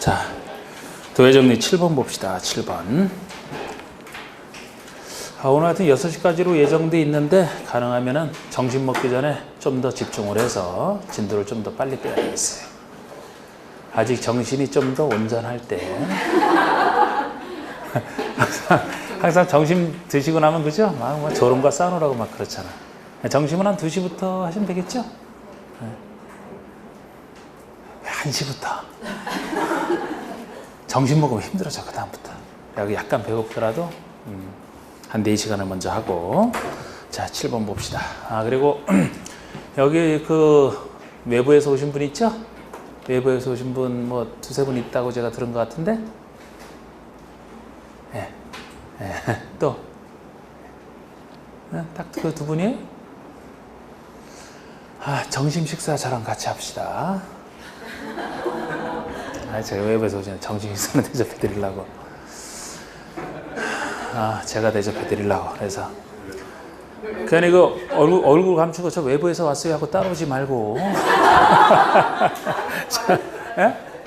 자, 도해정리 7번 봅시다. 7번. 오늘 하여튼 6시까지로 예정돼 있는데 가능하면은 점심 먹기 전에 좀 더 집중을 해서 진도를 좀 더 빨리 빼야 되겠어요. 아직 정신이 좀 더 온전할 때. 항상 점심 드시고 나면 그죠? 막 저런과 싸우느라고 막 그렇잖아. 점심은 한 2시부터 하시면 되겠죠? 1시부터. 점심 먹으면 힘들어져, 그다음부터. 여기 약간 배고프더라도 한 4시간을 먼저 하고. 자, 7번 봅시다. 그리고 여기 그 외부에서 오신 분 있죠? 외부에서 오신 분 뭐 2-3분 있다고 제가 들은 것 같은데? 또? 딱 그 2분이에요? 점심 식사 저랑 같이 합시다. 제가 외부에서 오시는 점심 식사는 대접해드리려고. 제가 대접해드리려고. 그래서. 그냥 이거 얼굴 감추고 저 외부에서 왔어요 하고 따라오지 말고.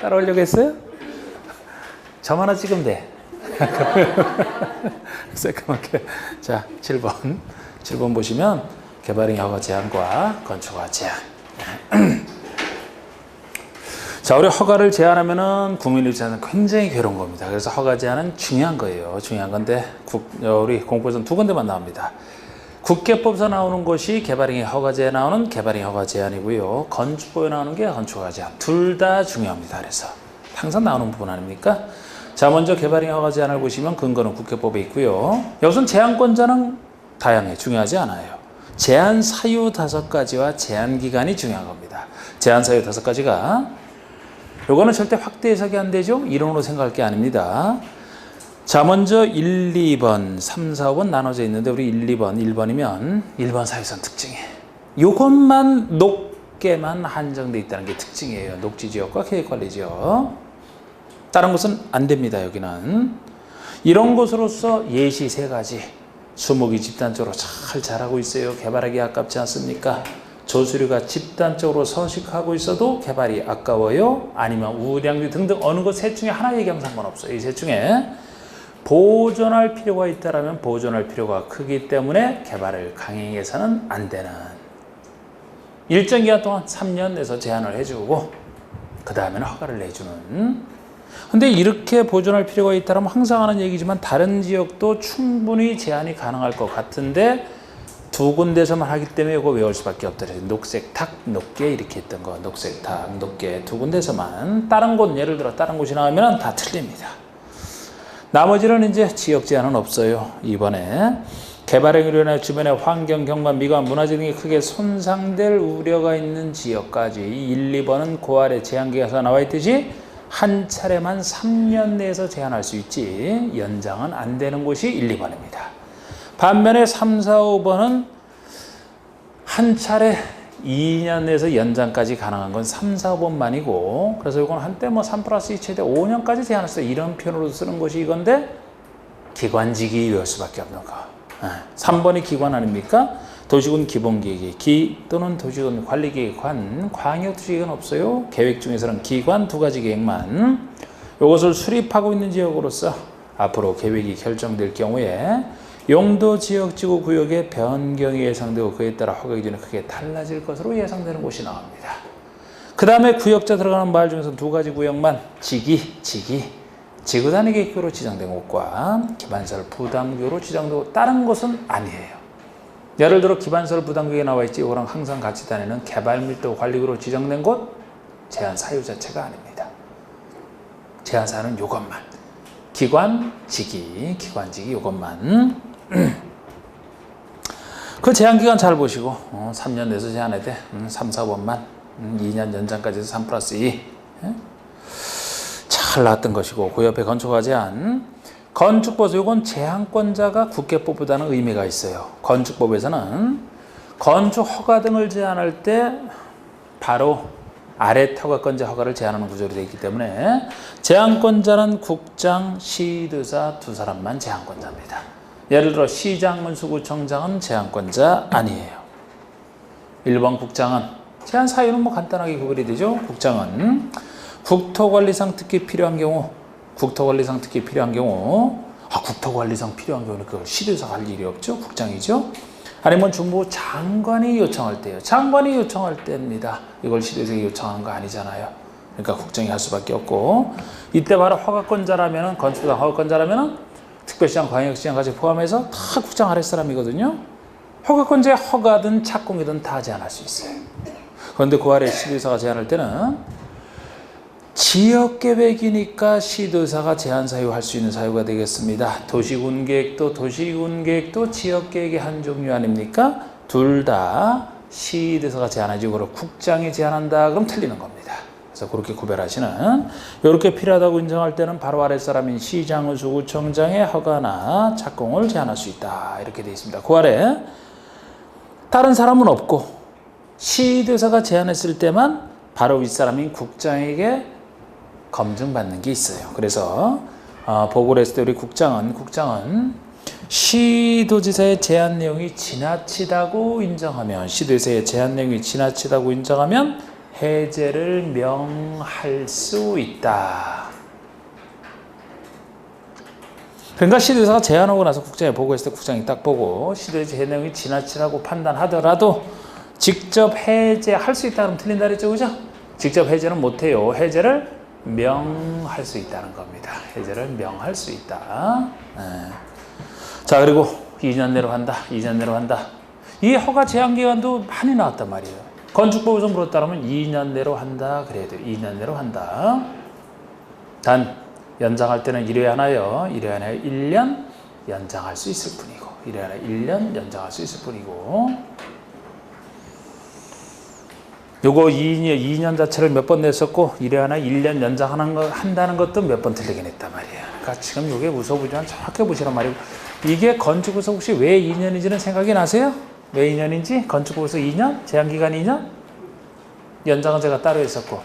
따라오려고 했어요? 점 하나 찍으면 돼. 새까맣게. 자, 7번 보시면 개발행 허가 제한과 건축 허가 제한. 자, 우리 허가를 제한하면은 국민을 제한은 굉장히 괴로운 겁니다. 그래서 허가 제한은 중요한 거예요. 중요한 건데 우리 공부에서는 2군데만 나옵니다. 국계법에서 나오는 것이 개발행위 허가제에 나오는 개발행위 허가 제한이고요. 건축법에 나오는 게 건축 허가 제한. 둘 다 중요합니다. 그래서 항상 나오는 부분 아닙니까? 자, 먼저 개발행위 허가 제한을 보시면 근거는 국계법에 있고요. 여기서는 제한권자는 다양해. 중요하지 않아요. 제한 사유 5가지와 제한 기간이 중요한 겁니다. 제한 사유 5가지가 요거는 절대 확대 해석이 안 되죠. 이론으로 생각할 게 아닙니다. 자, 먼저 1, 2번, 3, 4, 5번 나눠져 있는데 우리 1, 2번, 1번이면 1번 사유선 특징이 요것만 높게만 한정돼 있다는 게 특징이에요. 녹지지역과 계획관리지역. 다른 것은 안 됩니다. 여기는. 이런 것으로서 예시 3가지. 수목이 집단적으로 잘 자라고 있어요. 개발하기 아깝지 않습니까? 조수류가 집단적으로 서식하고 있어도 개발이 아까워요? 아니면 우량주 등등 어느 것 셋 중에 하나 얘기하면 상관없어요. 이 셋 중에 보존할 필요가 있다면 보존할 필요가 크기 때문에 개발을 강행해서는 안 되는. 일정 기간 동안 3년 내서 제한을 해주고 그 다음에는 허가를 내주는. 근데 이렇게 보존할 필요가 있다면 항상 하는 얘기지만 다른 지역도 충분히 제한이 가능할 것 같은데 2군데서만 하기 때문에 이거 외울 수밖에 없더래요. 녹색탁, 높게 이렇게 했던 거. 녹색탁, 높게 2군데서만. 다른 곳, 예를 들어 다른 곳이 나오면 다 틀립니다. 나머지는 이제 지역 제한은 없어요. 이번에 개발행위로 인해 주변의 환경, 경관, 미관, 문화재 등이 크게 손상될 우려가 있는 지역까지 1, 2번은 그 아래 제한기간에서 나와 있듯이 한 차례만 3년 내에서 제한할 수 있지 연장은 안 되는 곳이 1, 2번입니다. 반면에 3, 4, 5번은 한 차례 2년 내에서 연장까지 가능한 건 3, 4, 5번만이고 그래서 이건 한때 뭐 3+2 최대 5년까지 제한할 수 있다. 이런 표현으로 쓰는 것이 이건데 기관지기 외울 수밖에 없는 거. 3번이 기관 아닙니까? 도시군 기본계획, 또는 도시군 관리계획, 광역도시계획은 없어요. 계획 중에서는 기관 2가지 계획만. 이것을 수립하고 있는 지역으로서 앞으로 계획이 결정될 경우에 용도 지역 지구 구역의 변경이 예상되고 그에 따라 허가 기준이 크게 달라질 것으로 예상되는 곳이 나옵니다. 그 다음에 구역자 들어가는 마을 중에서 2가지 구역만 지구 단위 계획표로 지정된 곳과 기반설 부담구역으로 지정되고 다른 곳은 아니에요. 예를 들어 기반설 부담구역에 나와 있지 이거랑 항상 같이 다니는 개발밀도 관리구역으로 지정된 곳 제한 사유 자체가 아닙니다. 제한 사유는 이것만. 기관지기 이것만. 그 제한기간 잘 보시고 3년 내서 제한해야 돼. 3, 4번만 2년 연장까지 해서 3+2 잘 나왔던 것이고 그 옆에 건축허가 제한. 건축법에서 이건 제한권자가 국계법보다는 의미가 있어요. 건축법에서는 건축허가 등을 제한할 때 바로 아래 허가권자 허가를 제한하는 구조로 되어 있기 때문에 제한권자는 국장, 시도사 2사람만 제한권자입니다. 예를 들어 시장, 문수구청장은 제한권자 아니에요. 1번 국장은 제한 사유는 뭐 간단하게 구별이 되죠. 국장은 국토관리상 특히 필요한 경우, 국토관리상 특히 필요한 경우, 국토관리상 필요한 경우는 그걸 시도에서 할 일이 없죠. 국장이죠. 아니면 중부 장관이 요청할 때요. 장관이 요청할 때입니다. 이걸 시도에서 요청하는 거 아니잖아요. 그러니까 국장이 할 수밖에 없고, 이때 바로 허가권자라면은, 건축상 허가권자라면은 특별시장, 광역시장까지 포함해서 다 국장 아래 사람이거든요. 허가권자의 허가든 착공이든 다 제한할 수 있어요. 그런데 그 아래 시도의사가 제한할 때는 지역계획이니까 시도의사가 제한 사유할 수 있는 사유가 되겠습니다. 도시군계획도 지역계획의 한 종류 아닙니까? 둘 다 시도의사가 제한하지, 그걸 국장이 제한한다 그럼 틀리는 겁니다. 그래서 그렇게 구별하시는, 이렇게 필요하다고 인정할 때는 바로 아랫사람인 시장, 구청장의 허가나 착공을 제한할 수 있다, 이렇게 되어 있습니다. 그 아래 다른 사람은 없고 시도의사가 제한했을 때만 바로 윗사람인 국장에게 검증받는 게 있어요. 그래서 보고를 했을 때 우리 국장은 시도지사의 제한 내용이 지나치다고 인정하면, 시도지사의 제한 내용이 지나치다고 인정하면 해제를 명할 수 있다. 그러니까 시도지사가 제안하고 나서 국장에 보고했을 때 국장이 딱 보고 시도의 제한 내용이 지나치다고 판단하더라도 직접 해제할 수 있다 그러면 틀린다 그랬죠, 그죠? 직접 해제는 못해요. 해제를 명할 수 있다는 겁니다. 해제를 명할 수 있다. 네. 자, 그리고 2년 내로 한다. 2년 내로 한다. 이 허가 제한 기간도 많이 나왔단 말이에요. 건축법에서 물었다면 2년 내로 한다 그래야 돼요. 2년 내로 한다. 단 연장할 때는 1회 하나요. 1회 하나에 1년 연장할 수 있을 뿐이고, 1회 하나에 1년 연장할 수 있을 뿐이고, 요거 2년 자체를 몇 번 냈었고 1회 하나 1년 연장한다는 것도 몇 번 틀리긴 했단 말이에요. 그러니까 지금 요게 무소부지만 정확히 보시란 말이고, 이게 건축에서 혹시 왜 2년인지는 생각이 나세요? 왜 2년인지? 건축법에서 2년? 제한기간 2년? 연장은 제가 따로 했었고,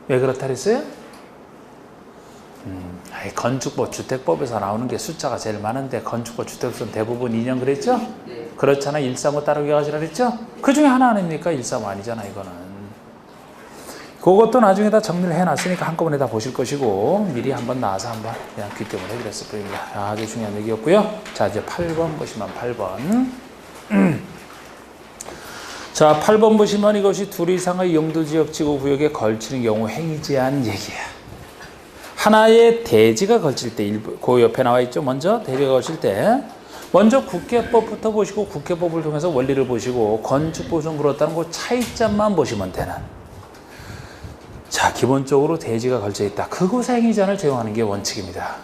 왜 그렇다 그랬어요? 건축법, 주택법에서 나오는 게 숫자가 제일 많은데 건축법, 주택법은 대부분 2년 그랬죠? 네. 그렇잖아. 135 따르기 가지라 그랬죠? 그 중에 하나 아닙니까? 135 아니잖아, 이거는. 그것도 나중에 다 정리를 해놨으니까 한꺼번에 다 보실 것이고, 미리 한번 나와서 한번 그냥 귀뜸을 해드렸을 뿐입니다. 아주 중요한 얘기였고요. 자, 이제 8번 보시면 8번. 자, 8번 보시면 이것이 둘 이상의 용도지역 지구구역에 걸치는 경우 행위 제한 얘기야. 하나의 대지가 걸칠 때, 그 옆에 나와 있죠. 먼저 대지가 걸칠 때 먼저 국계법부터 보시고, 국계법을 통해서 원리를 보시고, 건축법에서 물었다는 그 차이점만 보시면 되는. 자, 기본적으로 대지가 걸쳐 있다. 그곳에 행위 제한을 적용하는 게 원칙입니다.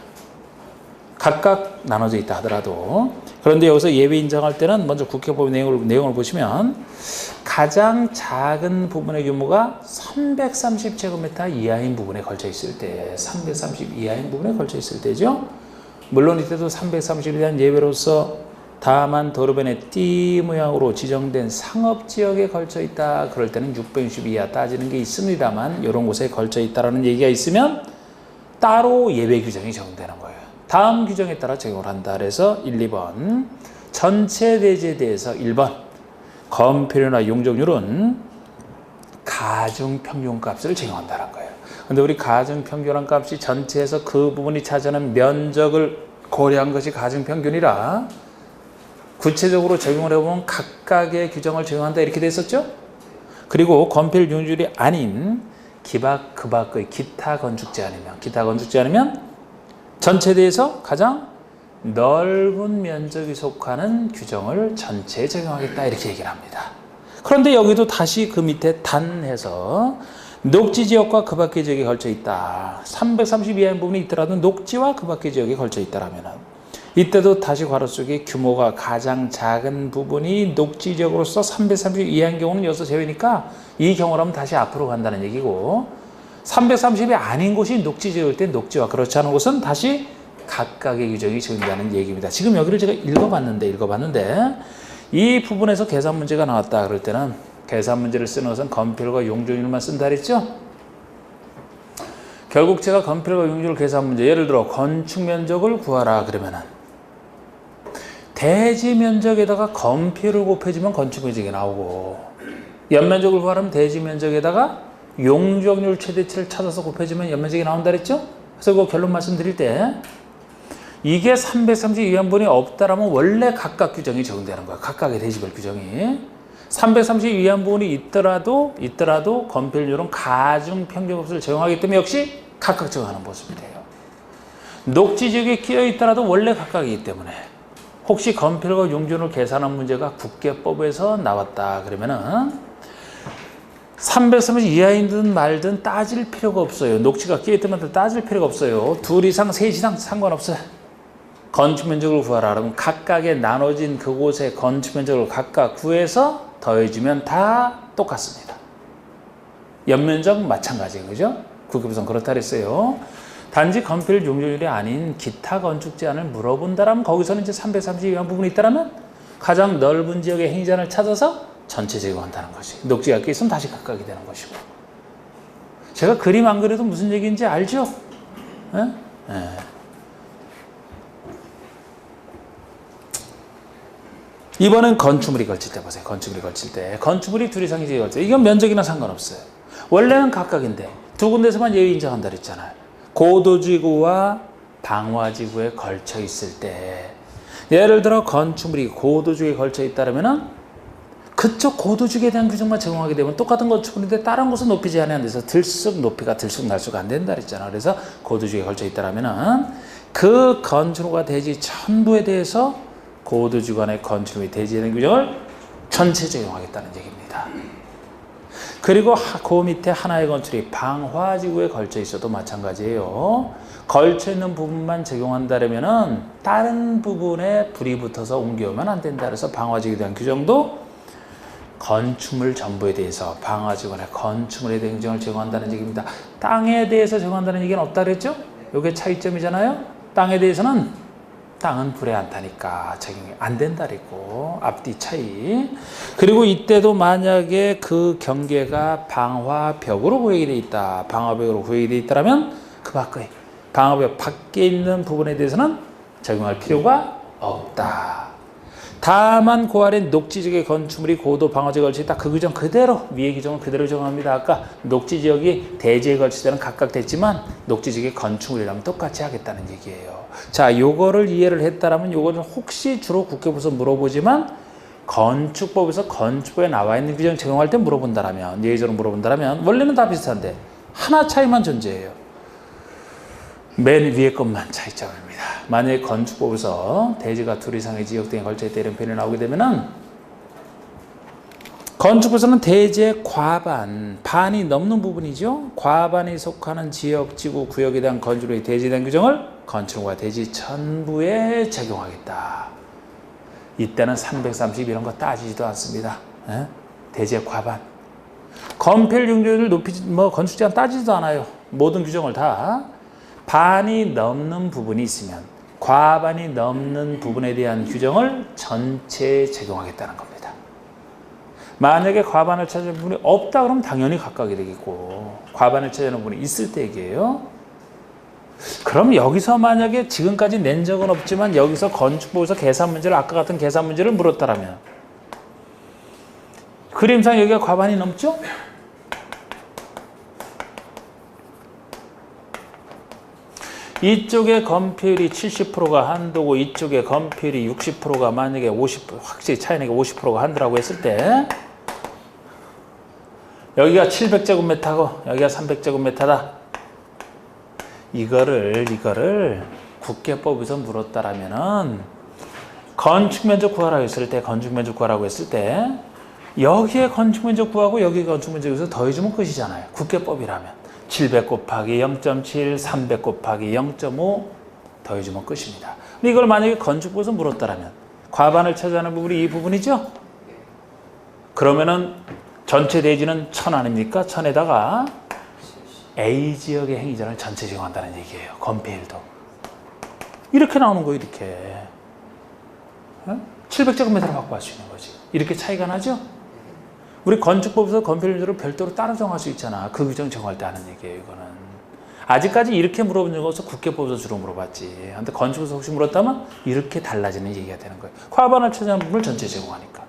각각 나눠져 있다 하더라도. 그런데 여기서 예외 인정할 때는 먼저 국회법 내용을 보시면 가장 작은 부분의 규모가 330제곱미터 이하인 부분에 걸쳐 있을 때, 330 이하인 부분에 걸쳐 있을 때죠. 물론 이때도 330에 대한 예외로서 다만 도로변의 띠 모양으로 지정된 상업지역에 걸쳐 있다. 그럴 때는 660 이하 따지는 게 있습니다만, 이런 곳에 걸쳐 있다라는 얘기가 있으면 따로 예외 규정이 적용되는 거예요. 다음 규정에 따라 적용을 한다. 그래서 1, 2번 전체 대지에 대해서 1번 건폐율이나 용적률은 가중평균값을 적용한다는 거예요. 근데 우리 가중평균한 값이 전체에서 그 부분이 차지하는 면적을 고려한 것이 가중평균이라 구체적으로 적용을 해보면 각각의 규정을 적용한다 이렇게 돼 있었죠. 그리고 건폐율 용적률이 아닌 그 밖의 기타 건축제 아니면 전체에 대해서 가장 넓은 면적이 속하는 규정을 전체에 적용하겠다 이렇게 얘기를 합니다. 그런데 여기도 다시 그 밑에 단해서 녹지지역과 그 밖의 지역에 걸쳐 있다. 330 이하인 부분이 있더라도 녹지와 그 밖의 지역에 걸쳐 있다라면 이때도 다시 괄호 속에 규모가 가장 작은 부분이 녹지지역으로서 330 이하인 경우는 여기서 제외니까 이 경우라면 다시 앞으로 간다는 얘기고, 330이 아닌 곳이 녹지지역일 때 녹지와 그렇지 않은 곳은 다시 각각의 규정이 적용된다는 얘기입니다. 지금 여기를 제가 읽어봤는데 이 부분에서 계산 문제가 나왔다 그럴 때는 계산 문제를 쓰는 것은 건폐율과 용적률만 쓴다 그랬죠? 결국 제가 건폐율과 용적률 계산 문제, 예를 들어 건축 면적을 구하라 그러면은 대지 면적에다가 건폐율을 곱해주면 건축 면적이 나오고, 연면적을 구하려면 대지 면적에다가 용적률 최대치를 찾아서 곱해주면 연면적이 나온다 그랬죠? 그래서 그 결론 말씀드릴 때 이게 330 위안분이 없다라면 원래 각각 규정이 적용되는 거야. 각각의 대지별 규정이. 330 위안분이 있더라도 건폐율은 가중 평균값을 적용하기 때문에 역시 각각 적용하는 모습이 돼요. 녹지 지역에 끼어 있더라도 원래 각각이기 때문에 혹시 건폐율과 용적률을 계산한 문제가 국계법에서 나왔다 그러면은 330 이하이든 말든 따질 필요가 없어요. 녹지가 끼어 있다면 따질 필요가 없어요. 2 이상, 3 이상 상관없어요. 건축 면적을 구하라 그러면 각각의 나눠진 그곳의 건축 면적을 각각 구해서 더해주면 다 똑같습니다. 연면적 마찬가지예요. 그죠? 국계법상 그렇다 그랬어요. 단지 건폐율 용적률이 아닌 기타 건축 제한을 물어본다라면 거기서는 이제 330 이하 부분이 있다라면 가장 넓은 지역의 행위자를 찾아서 전체 제공한다는 것이. 녹지가 끼어 있으면 다시 각각이 되는 것이고. 제가 그림 안 그려도 무슨 얘기인지 알죠? 예? 예. 이번엔 건축물이 걸칠 때 보세요. 건축물이 걸칠 때. 건축물이 2 이상이 걸칠 때. 이건 면적이나 상관없어요. 원래는 각각인데 2 군데서만 예외 인정한다 그랬잖아요. 고도지구와 방화지구에 걸쳐 있을 때 예를 들어 건축물이 고도지구에 걸쳐 있다면은 그쪽 고도지구에 대한 규정만 적용하게 되면 똑같은 건축물인데 다른 곳은 높이 제한이 안 돼서 들쑥 높이가 들쑥 날쑥 안 된다 그랬잖아. 그래서 고도지구에 걸쳐 있다면은 그 건축물과 대지 전부에 대해서 고도지구 안의 건축 및 대지에 대한 규정을 전체 적용하겠다는 얘기입니다. 그리고 그 밑에 하나의 건축이 방화지구에 걸쳐 있어도 마찬가지예요. 걸쳐 있는 부분만 적용한다면은 다른 부분에 불이 붙어서 옮겨오면 안 된다. 그래서 방화지구에 대한 규정도 건축물 전부에 대해서 방화지구 안의 건축물에 대한 규정을 적용한다는 얘기입니다. 땅에 대해서 적용한다는 얘기는 없다 그랬죠? 이게 차이점이잖아요. 땅에 대해서는 땅은 불에 안 타니까 적용이 안 된다 그랬고 앞뒤 차이. 그리고 이때도 만약에 그 경계가 방화벽으로 구획이 돼 있다. 방화벽으로 구획이 돼 있다면 그 밖의 방화벽 밖에 있는 부분에 대해서는 적용할 필요가 없다. 다만 그 아래 녹지지역의 건축물이 고도 방화지역에 걸쳐 있다. 그 규정 그대로 위의 규정을 그대로 적용합니다. 아까 녹지지역이 대지에 걸칠 때는 각각 됐지만 녹지지역의 건축물이라면 똑같이 하겠다는 얘기예요. 자, 요거를 이해를 했다라면 요거는 혹시 주로 국회법에서 물어보지만 건축법에서 건축법에 나와 있는 규정 적용할 때 물어본다라면 예외적으로 물어본다라면 원래는 다 비슷한데 하나 차이만 존재해요. 맨 위에 것만 차이점입니다. 만약에 건축법에서 대지가 2 이상의 지역 등에 걸쳐 있다 이런 표현이 나오게 되면은 건축법에서는 대지의 과반, 반이 넘는 부분이죠. 과반이 속하는 지역, 지구, 구역에 대한 건축물의 대지에 대한 규정을 건축물과 대지 전부에 적용하겠다. 이때는 330 이런 거 따지지도 않습니다. 예? 대지의 과반. 건폐율 용적률을 높이지 건축 제한 따지지도 않아요. 모든 규정을 다 반이 넘는 부분이 있으면 과반이 넘는 부분에 대한 규정을 전체에 적용하겠다는 겁니다. 만약에 과반을 차지하는 부분이 없다 그러면 당연히 각각이 되겠고 과반을 차지하는 부분이 있을 때 얘기예요. 그럼 여기서 만약에 지금까지 낸 적은 없지만 여기서 건축법에서 계산 문제를 아까 같은 계산 문제를 물었다라면 그림상 여기가 과반이 넘죠? 이쪽에 건폐율이 70%가 한도고 이쪽에 건폐율이 60%가 만약에 50% 확실히 차이나게 50%가 한도라고 했을 때 여기가 700제곱미터고 여기가 300제곱미터다. 이거를 국계법에서 물었다라면은 건축면적 구하라고 했을 때 건축면적 구하라고 했을 때 여기에 건축면적 구하고 여기에 건축면적에서 더해주면 끝이잖아요. 국계법이라면 700 곱하기 0.7, 300 곱하기 0.5 더해주면 끝입니다. 근데 이걸 만약에 건축법에서 물었다라면 과반을 차지하는 부분이 이 부분이죠? 그러면은 전체 대지는 1000 아닙니까? 1000에다가 A 지역의 행위자를 전체 적용한다는 얘기예요. 건폐율도. 이렇게 나오는 거예요. 이렇게. 700제곱미터로 확보할 수 있는 거지. 이렇게 차이가 나죠? 우리 건축법에서 건폐율을 별도로 따로 정할 수 있잖아. 그 규정 정할 때 하는 얘기예요. 이거는. 아직까지 이렇게 물어본 적은 없어. 국계법에서 주로 물어봤지. 근데 건축법에서 혹시 물었다면 이렇게 달라지는 얘기가 되는 거예요. 과반을 차지하는 부분을 전체 제공하니까.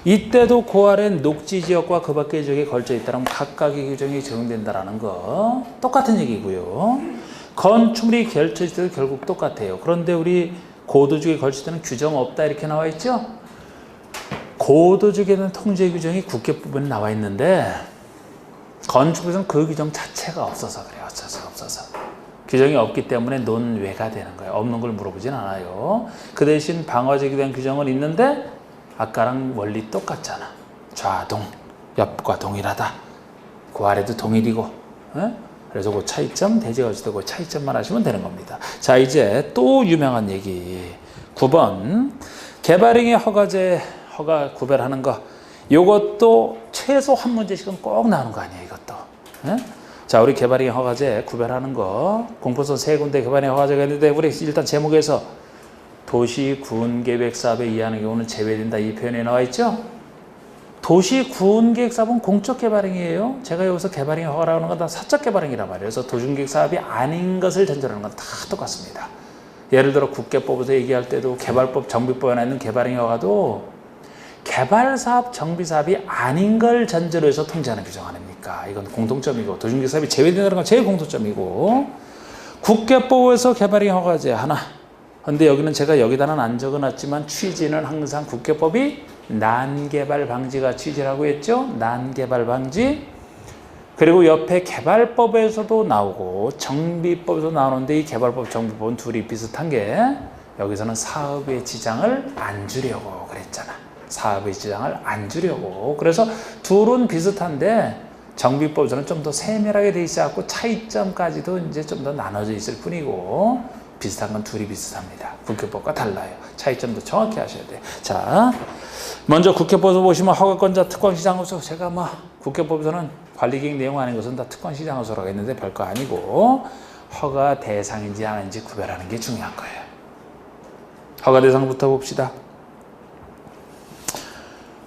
이때도 그 아래 녹지 지역과 그 밖의 지역에 걸쳐 있다면 각각의 규정이 적용된다라는 거 똑같은 얘기고요. 건축물이 걸쳐 있을 때도 결국 똑같아요. 그런데 우리 고도지역에 걸칠 때는 규정 없다 이렇게 나와 있죠. 고도지역에는 통제 규정이 국계법에 나와 있는데 건축에서는 그 규정 자체가 없어서 그래요. 없어서. 규정이 없기 때문에 논외가 되는 거예요. 없는 걸 물어보진 않아요. 그 대신 방화적에 대한 규정은 있는데 아까랑 원리 똑같잖아. 좌동, 옆과 동일하다. 그 아래도 동일이고. 그래서 그 차이점, 대지가 어찌되고 그 차이점만 하시면 되는 겁니다. 자, 이제 또 유명한 얘기. 9번. 개발행위 허가제, 허가 구별하는 거. 요것도 최소 한 문제씩은 꼭 나오는 거 아니에요, 이것도. 자, 우리 개발행위 허가제 구별하는 거. 공포선 세 군데 개발행위 허가제가 있는데, 우리 일단 제목에서 도시 군 계획 사업에 의하는 경우는 제외된다 이 표현이 나와 있죠. 도시 군 계획 사업은 공적 개발행위예요. 제가 여기서 개발행위 허가라는 건 다 사적 개발행위란 말이에요. 그래서 도시 계획 사업이 아닌 것을 전제하는 건 다 똑같습니다. 예를 들어 국계법에서 얘기할 때도 개발법 정비법에 나와 있는 개발행위 허가도 개발 사업 정비 사업이 아닌 걸 전제로 해서 통제하는 규정 아닙니까? 이건 공통점이고 도시 계획 사업이 제외된다는 건 제일 공통점이고 국계법에서 개발행위 허가제 하나. 근데 여기는 제가 여기다는 안 적어놨지만 취지는 항상 국계법이 난개발 방지가 취지라고 했죠. 난개발 방지. 그리고 옆에 개발법에서도 나오고 정비법에서 나오는데 이 개발법, 정비법은 둘이 비슷한 게 여기서는 사업의 지장을 안 주려고 그랬잖아. 사업의 지장을 안 주려고. 그래서 둘은 비슷한데 정비법에서는 좀 더 세밀하게 돼 있어갖고 차이점까지도 이제 좀 더 나눠져 있을 뿐이고 비슷한 건 둘이 비슷합니다. 국회법과 달라요. 차이점도 정확히 하셔야 돼요. 자, 먼저 국회법에서 보시면 허가권자 특권시장호소. 제가 국회법에서는 관리계획 내용 아닌 것은 다 특권시장호소라고 했는데 별거 아니고 허가 대상인지 아닌지 구별하는 게 중요한 거예요. 허가 대상부터 봅시다.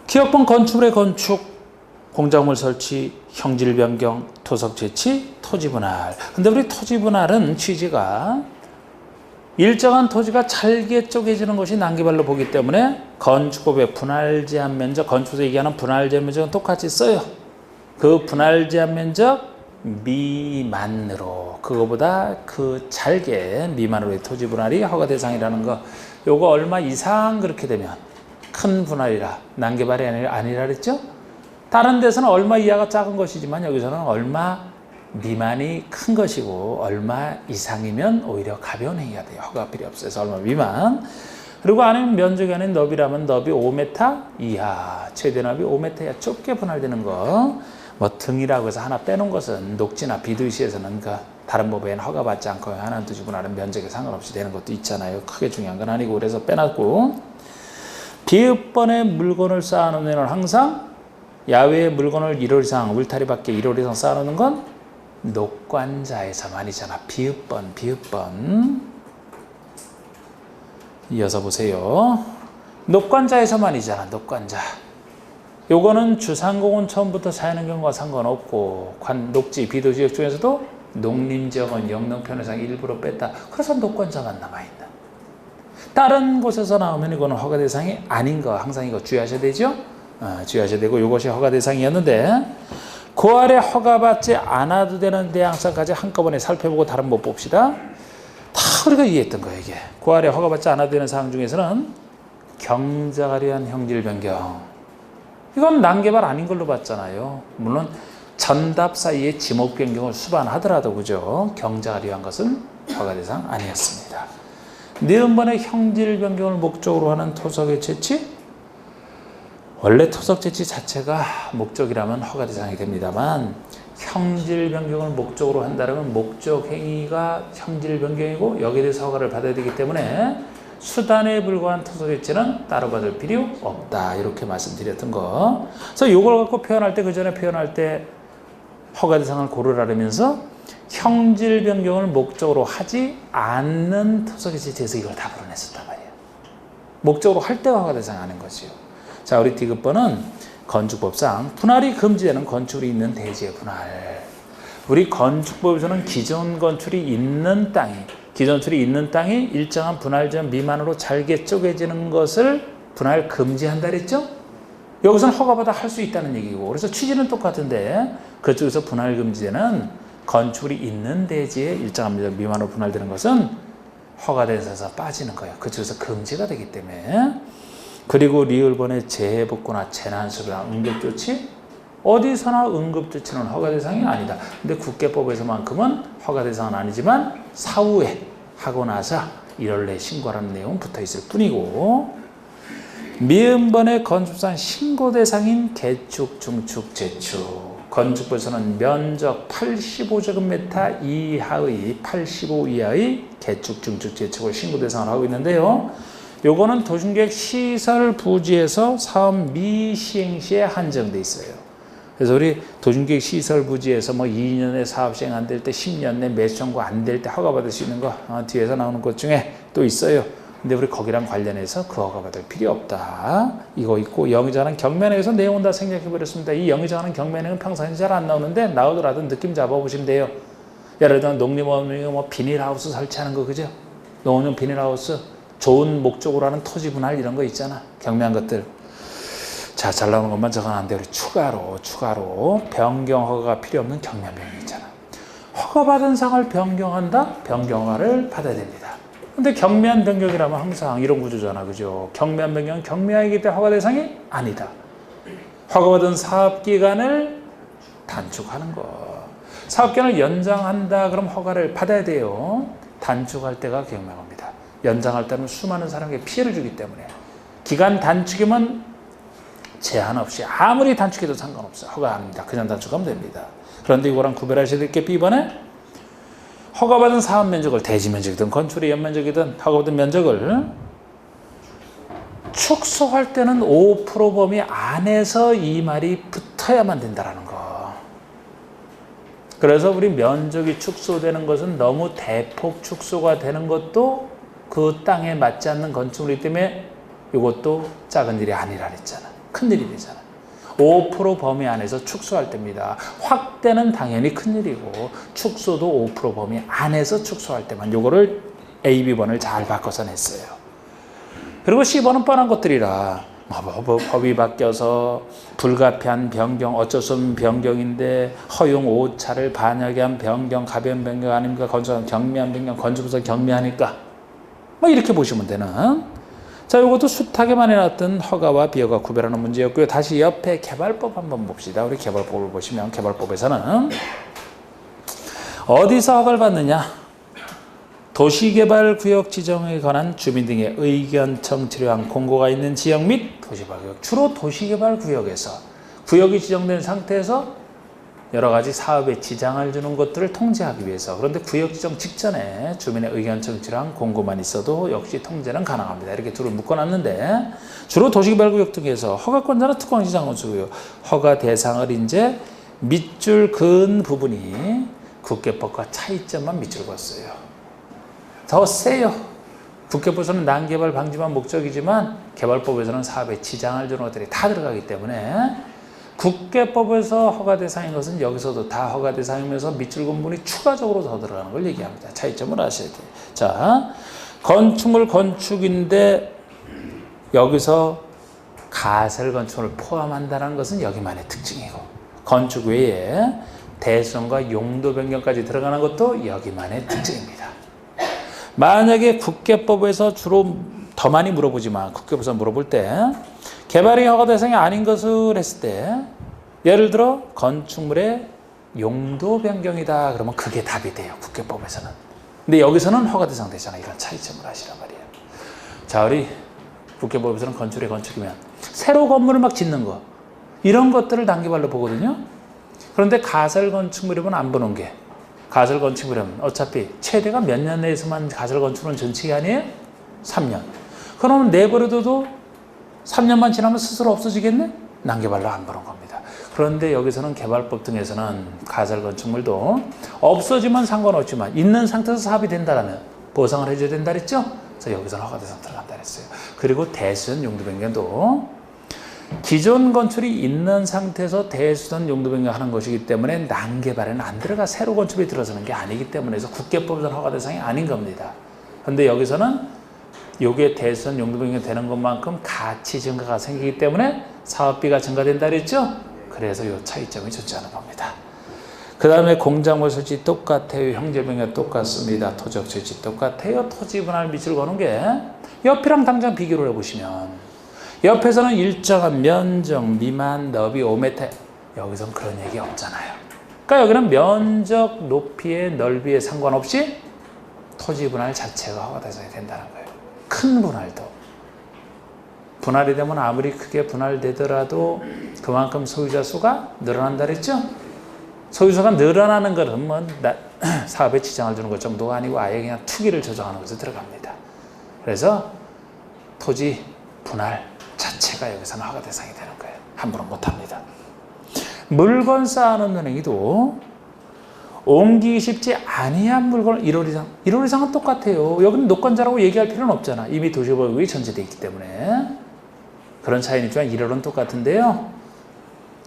기업본 건축물의 건축, 공작물 설치, 형질 변경, 토석 채취, 토지 분할. 근데 우리 토지 분할은 취지가 일정한 토지가 잘게 쪼개지는 것이 난개발로 보기 때문에 건축법의 분할 제한 면적, 건축에서 얘기하는 분할 제한 면적은 똑같이 써요. 그 분할 제한 면적 미만으로, 그거보다 그 잘게 미만으로의 토지 분할이 허가 대상이라는 거. 요거 얼마 이상 그렇게 되면 큰 분할이라 난개발이 아니라 그랬죠? 다른 데서는 얼마 이하가 작은 것이지만 여기서는 얼마 미만이 큰 것이고 얼마 이상이면 오히려 가벼운 행위가 돼요. 허가 필요 없어서 얼마 미만. 그리고 아니면 면적이 아닌 너비라면 너비 5m 이하, 최대 너비 5m 이하 좁게 분할되는 거. 등이라고 해서 하나 빼놓은 것은 녹지나 비도시에서는 그 다른 법에는 허가받지 않고 하나 두지 분할은 면적에 상관없이 되는 것도 있잖아요. 크게 중요한 건 아니고 그래서 빼놨고, 비읍번에 물건을 쌓아놓는 애는 항상 야외에 물건을 1월 이상, 울타리 밖에 1월 이상 쌓아놓는 건 녹관자에서만이잖아. 비읍번. 이어서 보세요. 녹관자에서만이잖아. 녹관자. 요거는 주상공은 처음부터 사용하는 경우가 상관없고 녹지, 비도지역 중에서도 농림지역은 영농편의상 일부러 뺐다. 그래서 녹관자만 남아있는. 다른 곳에서 나오면 이거는 허가 대상이 아닌 거 항상 이거 주의하셔야 되죠. 주의하셔야 되고 이것이 허가 대상이었는데 그 아래 허가받지 않아도 되는 대항사까지 한꺼번에 살펴보고 다른 법 봅시다. 다 우리가 이해했던 거예요. 이게 그 아래 허가받지 않아도 되는 사항 중에서는 경작을 위한 형질 변경, 이건 난개발 아닌 걸로 봤잖아요. 물론 전답 사이에 지목 변경을 수반하더라도 그죠? 경작을 위한 것은 허가 대상 아니었습니다. 네음번의 형질 변경을 목적으로 하는 토석의 채취, 원래 토석 채취 자체가 목적이라면 허가 대상이 됩니다만 형질 변경을 목적으로 한다면 목적 행위가 형질 변경이고 여기에 대해서 허가를 받아야 되기 때문에 수단에 불과한 토석 채취는 따로 받을 필요 없다. 이렇게 말씀드렸던 거. 그래서 이걸 갖고 표현할 때, 그 전에 표현할 때 허가 대상을 고르라면서 형질 변경을 목적으로 하지 않는 토석 채취에서 이걸 다 불어냈었단 말이에요. 목적으로 할 때가 허가 대상이 아닌 거지요. 자, 우리 D급번은 건축법상 분할이 금지되는 건축이 있는 대지의 분할. 우리 건축법에서는 기존 건축이 있는 땅이 일정한 분할 지점 미만으로 잘게 쪼개지는 것을 분할 금지한다 그랬죠? 여기서는 허가받아 할 수 있다는 얘기고, 그래서 취지는 똑같은데 그쪽에서 분할 금지되는 건축물이 있는 대지에 일정한 면적 미만으로 분할되는 것은 허가돼서 빠지는 거예요. 그쪽에서 금지가 되기 때문에. 그리고 리을번의 재해복구나 재난수비나 응급조치, 어디서나 응급조치는 허가 대상이 아니다. 근데 국계법에서만큼은 허가 대상은 아니지만 사후에 하고 나서 1월 내에 신고하라는 내용은 붙어 있을 뿐이고, 미음번의 건축상 신고 대상인 개축, 중축, 재축, 건축부에서는 면적 85제곱미터 이하의 85 이하의 개축, 중축, 재축을 신고 대상으로 하고 있는데요. 요거는 도심계획 시설 부지에서 사업 미시행 시에 한정돼 있어요. 그래서 우리 도심계획 시설 부지에서 뭐 2년에 사업 시행 안 될 때, 10년 내 매수 청구 안 될 때 허가받을 수 있는 거 뒤에서 나오는 것 중에 또 있어요. 근데 우리 거기랑 관련해서 그 허가받을 필요 없다. 이거 있고, 영의정하는 경매내에서 내용은 다 생략해버렸습니다. 이 영의정하는 경매내는 평상시 잘 안 나오는데 나오더라도 느낌 잡아보시면 돼요. 예를 들어 농림업용이 뭐 비닐하우스 설치하는 거, 그죠? 농업용 비닐하우스, 좋은 목적으로 하는 토지 분할 이런 거 있잖아. 경매한 것들. 자, 잘 나오는 것만 적어는 안 돼. 우리 추가로 변경 허가가 필요 없는 경매한 병이 있잖아. 허가받은 상을 변경한다? 변경허가를 받아야 됩니다. 근데 경매한 변경이라면 항상 이런 구조잖아, 그죠? 경매한 변경은 경매하기 때문에 허가 대상이 아니다. 허가받은 사업기간을 단축하는 거. 사업기간을 연장한다 그럼 허가를 받아야 돼요. 단축할 때가 경매합니다. 연장할 때는 수많은 사람에게 피해를 주기 때문에. 기간 단축이면 제한 없이 아무리 단축해도 상관없어요. 허가 아닙니다. 그냥 단축하면 됩니다. 그런데 이거랑 구별하셔야 될 게 B번에 허가받은 사업 면적을, 대지 면적이든 건축의 연면적이든 허가받은 면적을 축소할 때는 5% 범위 안에서 이 말이 붙어야만 된다는 거. 그래서 우리 면적이 축소되는 것은 너무 대폭 축소가 되는 것도 그 땅에 맞지 않는 건축물이기 때문에 이것도 작은 일이 아니라 그랬잖아. 큰 일이 되잖아. 5% 범위 안에서 축소할 때입니다. 확대는 당연히 큰일이고 축소도 5% 범위 안에서 축소할 때만. 요거를 A, B번을 잘 바꿔서 냈어요. 그리고 C번은 뻔한 것들이라 법이 바뀌어서 불가피한 변경, 어쩔 수 없는 변경인데 허용 오차를 반하게 한 변경, 가벼운 변경 아닙니까? 건축 경미한 변경, 건축부서 경미하니까 뭐 이렇게 보시면 되는. 자, 이것도 숱하게만 해놨던 허가와 비허가 구별하는 문제였고요. 다시 옆에 개발법 한번 봅시다. 우리 개발법을 보시면 개발법에서는 어디서 허가를 받느냐? 도시개발구역 지정에 관한 주민 등의 의견 청취를 위한 공고가 있는 지역 및 도시개발구역, 주로 도시개발구역에서 구역이 지정된 상태에서 여러 가지 사업에 지장을 주는 것들을 통제하기 위해서. 그런데 구역 지정 직전에 주민의 의견 청취를 한 공고만 있어도 역시 통제는 가능합니다. 이렇게 둘을 묶어놨는데, 주로 도시개발구역 등에서 허가권자는 특공지정건축구역 허가 대상을 이제 밑줄 그은 부분이 국계법과 차이점만 밑줄 그었어요. 더 세요. 국계법에서는 난개발 방지만 목적이지만 개발법에서는 사업에 지장을 주는 것들이 다 들어가기 때문에 국계법에서 허가 대상인 것은 여기서도 다 허가 대상이면서 밑줄 그은 부분이 추가적으로 더 들어가는 걸 얘기합니다. 차이점을 아셔야 돼요. 자, 건축물 건축인데 여기서 가설 건축을 포함한다는 것은 여기만의 특징이고, 건축 외에 대수정과 용도 변경까지 들어가는 것도 여기만의 특징입니다. 만약에 국계법에서 주로 더 많이 물어보지만 국계법에서 물어볼 때 개발이 허가 대상이 아닌 것을 했을 때, 예를 들어 건축물의 용도 변경이다 그러면 그게 답이 돼요. 국계법에서는. 근데 여기서는 허가 대상 되잖아. 이런 차이점을 하시란 말이에요. 자, 우리 국계법에서는 건축의 건축이면 새로 건물을 막 짓는 거, 이런 것들을 단계별로 보거든요. 그런데 가설 건축물이면 안 보는 게, 가설 건축물이면 어차피 최대가 몇 년 내에서만 가설 건축은 전칙이 아니에요? 3년. 그러면 내버려둬도 3년만 지나면 스스로 없어지겠네? 난개발로 안 보는 겁니다. 그런데 여기서는 개발법 등에서는 가설 건축물도 없어지면 상관없지만 있는 상태에서 사업이 된다면 보상을 해줘야 된다 그랬죠? 그래서 여기서는 허가 대상 들어간다 그랬어요. 그리고 대수전 용도 변경도 기존 건축이 있는 상태에서 대수전 용도 변경하는 것이기 때문에 난개발에는 안 들어가. 새로 건축이 들어서는 게 아니기 때문에, 그래서 국계법에서는 허가 대상이 아닌 겁니다. 그런데 여기서는 요게 대선 용도 변경되는 것만큼 가치 증가가 생기기 때문에 사업비가 증가된다 그랬죠? 그래서 요 차이점이 존재하는 겁니다. 그 다음에 공작물 설치 똑같아요. 형제병역 똑같습니다. 토지역 설치 똑같아요. 토지 분할 밑을 거는 게 옆이랑 당장 비교를 해보시면 옆에서는 일정한 면적, 미만, 너비 5m 여기선 그런 얘기 없잖아요. 그러니까 여기는 면적, 높이에 넓이에 상관없이 토지 분할 자체가 허가 대상이 된다는 거예요. 큰 분할도. 분할이 되면 아무리 크게 분할되더라도 그만큼 소유자 수가 늘어난다 그랬죠? 소유자가 늘어나는 것은 뭐 사업에 지장을 주는 것 정도가 아니고 아예 그냥 투기를 조정하는 것에 들어갑니다. 그래서 토지 분할 자체가 여기서는 허가 대상이 되는 거예요. 함부로 못합니다. 물건 쌓아놓는 행위도 옮기기 쉽지 아니한 물건을 1월 이상, 1월 이상은 똑같아요. 여기는 노건자라고 얘기할 필요는 없잖아. 이미 도시보유국이 전제되어 있기 때문에. 그런 차이는 있지만 1월은 똑같은데요.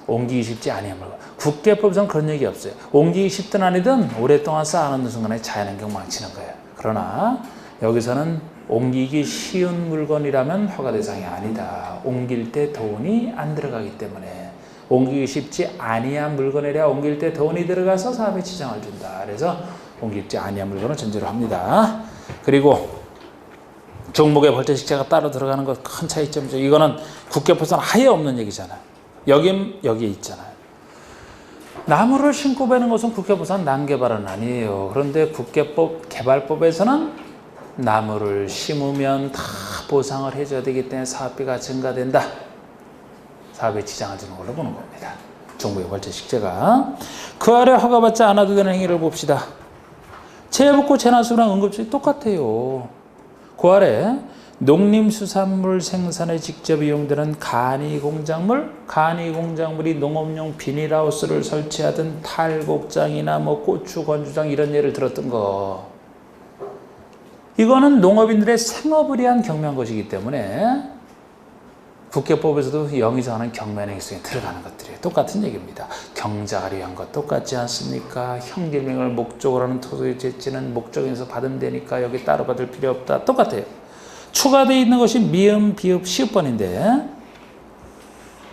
옮기기 쉽지 아니한 물건. 국계법에서는 그런 얘기 없어요. 옮기기 쉽든 아니든 오랫동안 쌓아놓는 순간에 자연환경 망치는 거예요. 그러나 여기서는 옮기기 쉬운 물건이라면 허가 대상이 아니다. 옮길 때 돈이 안 들어가기 때문에 옮기기 쉽지 아니한 물건이라 옮길 때 돈이 들어가서 사업에 지장을 준다. 그래서 옮기지 아니한 물건을 전제로 합니다. 그리고 종목의 벌채식재가 따로 들어가는 것 큰 차이점이죠. 이거는 국계법에서는 아예 없는 얘기잖아요. 여기에 있잖아요. 나무를 심고 베는 것은 국계법상 난개발은 아니에요. 그런데 국계법 개발법에서는 나무를 심으면 다 보상을 해줘야 되기 때문에 사업비가 증가된다. 사업에 지장을 주는 걸로 보는 겁니다. 종목의 벌채식재가. 그 아래 허가받지 않아도 되는 행위를 봅시다. 재해복구, 재난수랑 응급처리 똑같아요. 그 아래 농림수산물 생산에 직접 이용되는 간이공작물이 농업용 비닐하우스를 설치하든 탈곡장이나 뭐 고추 건조장 이런 예를 들었던 거. 이거는 농업인들의 생업을 위한 경매한 것이기 때문에 국계법에서도 영위정하는 경매행위성에 들어가는 것들이에요. 똑같은 얘기입니다. 경작을 위한 것 똑같지 않습니까? 형질명을 목적으로 하는 토지 제지는 목적에서 받으면 되니까 여기 따로 받을 필요 없다. 똑같아요. 추가되어 있는 것이 미음, 비읍, 시읍번인데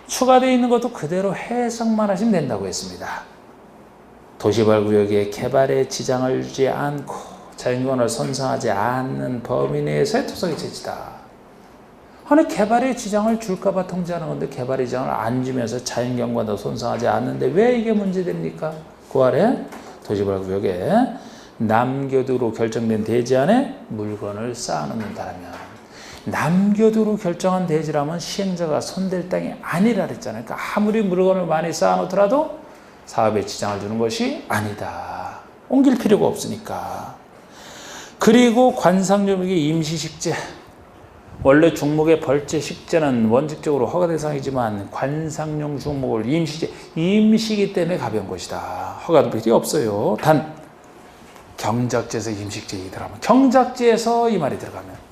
추가되어 있는 것도 그대로 해석만 하시면 된다고 했습니다. 도시발구역의 개발에 지장을 주지 않고 자연경관을 손상하지 않는 범위 내에서의 토속의 제지다. 아니 개발에 지장을 줄까봐 통제하는 건데 개발에 지장을 안 주면서 자연경관도 손상하지 않는데 왜 이게 문제됩니까? 그 아래 도시발구역에 남교도로 결정된 대지 안에 물건을 쌓아놓는다면 남교도로 결정한 대지라면 시행자가 손댈 땅이 아니라 그랬잖아요. 그러니까 아무리 물건을 많이 쌓아놓더라도 사업에 지장을 주는 것이 아니다. 옮길 필요가 없으니까. 그리고 관상용역의 임시식재. 원래 중목의 벌채식재는 원칙적으로 허가 대상이지만 관상용 중목을 임시이기 때문에 가벼운 것이다. 허가도 필요 없어요. 단 경작지에서 임식제에 들어가면 경작지에서 이 말이 들어가면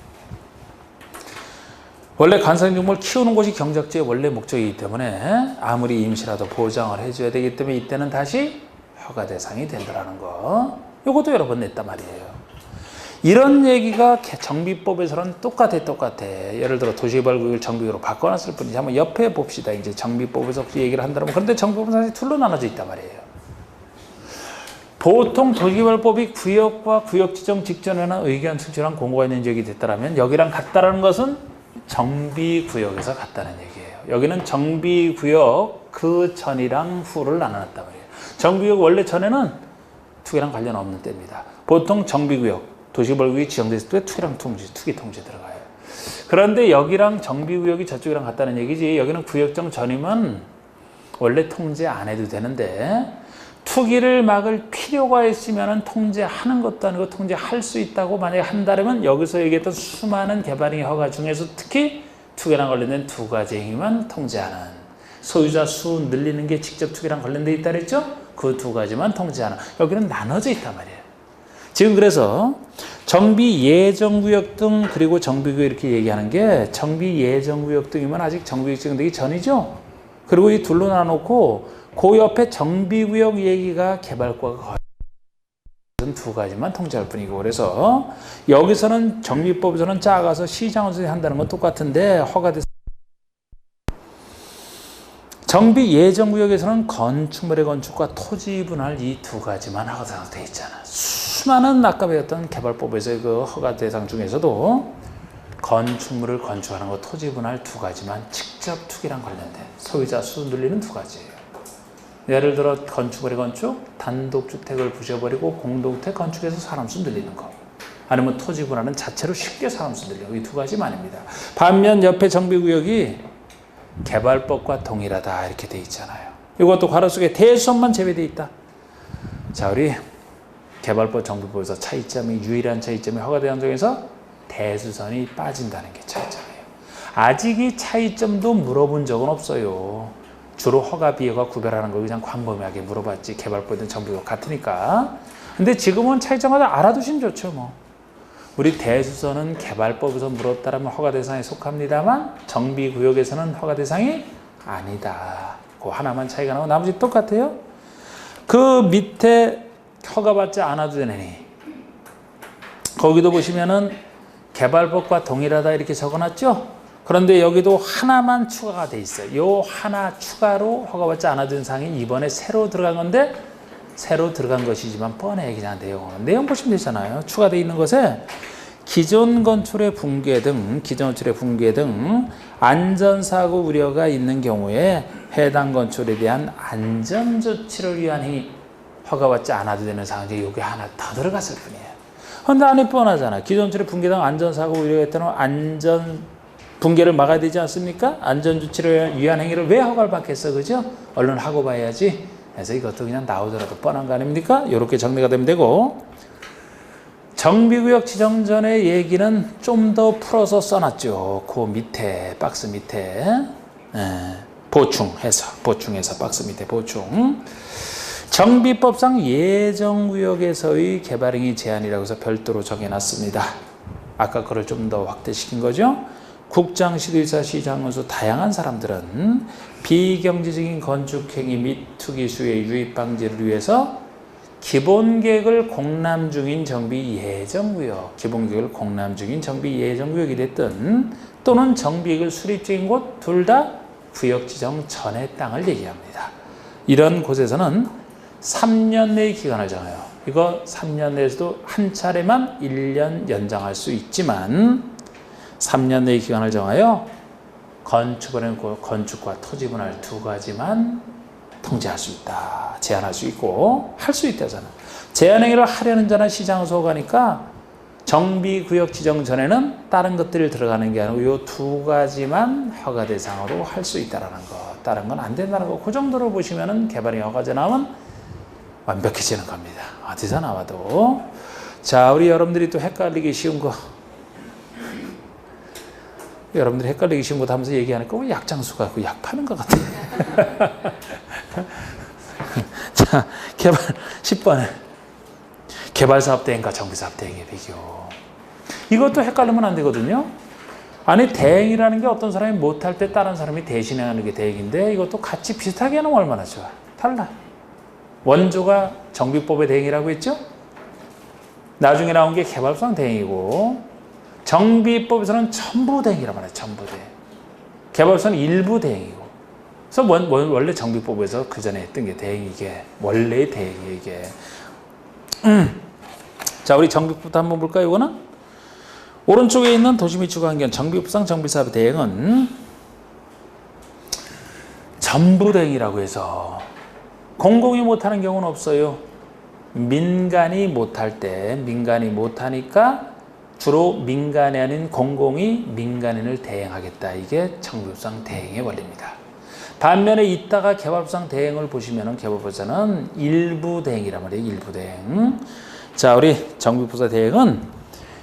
원래 관상용목을 키우는 곳이 경작지의 원래 목적이기 때문에 아무리 임시라도 보장을 해줘야 되기 때문에 이때는 다시 허가 대상이 된다는 거. 이것도 여러 번 냈단 말이에요. 이런 얘기가 정비법에서는 똑같아. 예를 들어 도시개발구역을 정비구역으로 바꿔놨을 뿐이지. 한번 옆에 봅시다. 이제 정비법에서 얘기를 한다면. 그런데 정비법은 사실 둘로 나눠져 있단 말이에요. 보통 도시개발법이 구역과 구역 지정 직전에는 의견 수치랑 공고가 있는 지역이 됐다면 여기랑 같다라는 것은 정비구역에서 같다는 얘기예요. 여기는 정비구역 그 전이랑 후를 나눠놨단 말이에요. 정비구역 원래 전에는 투기랑 관련 없는 때입니다. 보통 정비구역 도시개발구역이 지정됐을 때 투기 통제 들어가요. 그런데 여기랑 정비구역이 저쪽이랑 같다는 얘기지. 여기는 구역정 전이면 원래 통제 안 해도 되는데 투기를 막을 필요가 있으면 통제하는 것도 아니고 통제할 수 있다고 만약에 한다면 여기서 얘기했던 수많은 개발행위 허가 중에서 특히 투기랑 관련된 두 가지 행위만 통제하는 소유자 수 늘리는 게 직접 투기랑 관련돼 있다 그랬죠? 그 두 가지만 통제하는 여기는 나눠져 있단 말이에요. 지금 그래서 정비 예정구역 등 그리고 정비구역 이렇게 얘기하는 게 정비 예정구역 등이면 아직 정비구역 지정되기 전이죠. 그리고 이 둘로 나눠놓고 그 옆에 정비구역 얘기가 개발과가 두 가지만 통제할 뿐이고 그래서 여기서는 정비법에서는 작아서 시장에서 한다는 건 똑같은데 허가대 정비 예정구역에서는 건축물의 건축과 토지 분할 이 두 가지만 허가대상으로 되어 있잖아. 수많은 아까 배웠던 개발법에서의 그 허가 대상 중에서도 건축물을 건축하는 것, 토지 분할 두 가지만 직접 투기랑 관련된 소유자 수 늘리는 두 가지예요. 예를 들어 건축물의 건축, 단독주택을 부셔버리고 공동주택 건축해서 사람 수 늘리는 거. 아니면 토지 분할은 자체로 쉽게 사람 수 늘리는 거. 이 두 가지만입니다. 반면 옆에 정비구역이 개발법과 동일하다 이렇게 돼 있잖아요. 이것도 괄호 속에 대수선만 제외되어 있다. 자, 우리 개발법 정비법에서 차이점이 유일한 차이점이 허가대상 중에서 대수선이 빠진다는 게 차이점이에요. 아직 이 차이점도 물어본 적은 없어요. 주로 허가 비허가 구별하는 걸 그냥 광범위하게 물어봤지 개발법이든 정비법 같으니까. 근데 지금은 차이점마다 알아두시면 좋죠. 뭐 우리 대수선은 개발법에서 물었다라면 허가 대상에 속합니다만 정비구역에서는 허가 대상이 아니다. 그 하나만 차이가 나고 나머지 똑같아요. 그 밑에 허가받지 않아도 되느니 거기도 보시면은 개발법과 동일하다 이렇게 적어놨죠. 그런데 여기도 하나만 추가가 돼 있어요. 요 하나 추가로 허가받지 않아도 되는 사항이 이번에 새로 들어간 건데 새로 들어간 것이지만 뻔해 그냥 내용 보시면 되잖아요. 추가되어 있는 것에 기존 건축의 붕괴 등 안전사고 우려가 있는 경우에 해당 건축에 대한 안전조치를 위한 행위 허가받지 않아도 되는 사항이 여기 하나 더 들어갔을 뿐이에요. 그런데 안에 뻔하잖아. 기존 건축의 붕괴 등 안전사고 우려가 있다면 안전 붕괴를 막아야 되지 않습니까? 안전조치를 위한 행위를 왜 허가를 받겠어, 그죠? 얼른 하고 봐야지. 그래서 이것도 그냥 나오더라도 뻔한 거 아닙니까? 이렇게 정리가 되면 되고 정비구역 지정 전의 얘기는 좀 더 풀어서 써놨죠. 그 밑에 박스 밑에 보충해서 박스 밑에 보충. 정비법상 예정구역에서의 개발행위 제한이라고 해서 별도로 정해놨습니다. 아까 그걸 좀 더 확대시킨 거죠. 국장시, 의사, 시장원수 다양한 사람들은 비경제적인 건축행위 및 투기수의 유입 방지를 위해서 기본계획을 공람 중인 정비 예정구역, 기본계획을 공람 중인 정비 예정구역이 됐든 또는 정비계획을 수립 중인 곳 둘 다 구역 지정 전의 땅을 얘기합니다. 이런 곳에서는 3년 내의 기간을 정해요. 이거 3년 내에서도 한 차례만 1년 연장할 수 있지만 3년 내의 기간을 정하여 건축과 토지 분할 두 가지만 통제할 수 있다. 제한할 수 있고 할 수 있다잖아. 제한 행위를 하려는 자는 시장에서 가니까 정비구역 지정 전에는 다른 것들이 들어가는 게 아니고 이 두 가지만 허가 대상으로 할 수 있다는 것. 다른 건 안 된다는 거. 그 정도로 보시면은 개발행 허가제 나오면 완벽해지는 겁니다. 어디서 나와도. 자, 우리 여러분들이 또 헷갈리기 쉬운 거. 여러분들이 헷갈리기 쉬운 거 하면서 얘기하니까 왜 약장수가 그 약 파는 것 같아. 자, 개발 10번에 개발사업 대행과 정비사업 대행의 비교. 이것도 헷갈리면 안 되거든요. 아니 대행이라는 게 어떤 사람이 못할 때 다른 사람이 대신하는 게 대행인데 이것도 같이 비슷하게 하면 얼마나 좋아. 달라. 원조가 정비법의 대행이라고 했죠. 나중에 나온 게 개발상 대행이고 정비법에서는 전부 대행이란 말이에요. 전부 대행. 개발사는 일부 대행이고. 그래서 원래 정비법에서 그 전에 했던 게 대행 이게 원래의 대행이 이게. 자, 우리 정비법부터 한번 볼까요? 이거는 오른쪽에 있는 도시 및 주거환경 정비법상 정비사업의 대행은 전부 대행이라고 해서 공공이 못하는 경우는 없어요. 민간이 못할 때 민간이 못하니까 주로 민간이 아닌 공공이 민간인을 대행하겠다. 이게 정비법상 대행의 원리입니다. 반면에 이따가 개발법상 대행을 보시면은 개발법에서는 일부 대행이란 말이에요. 일부 대행. 자, 우리 정비법상 대행은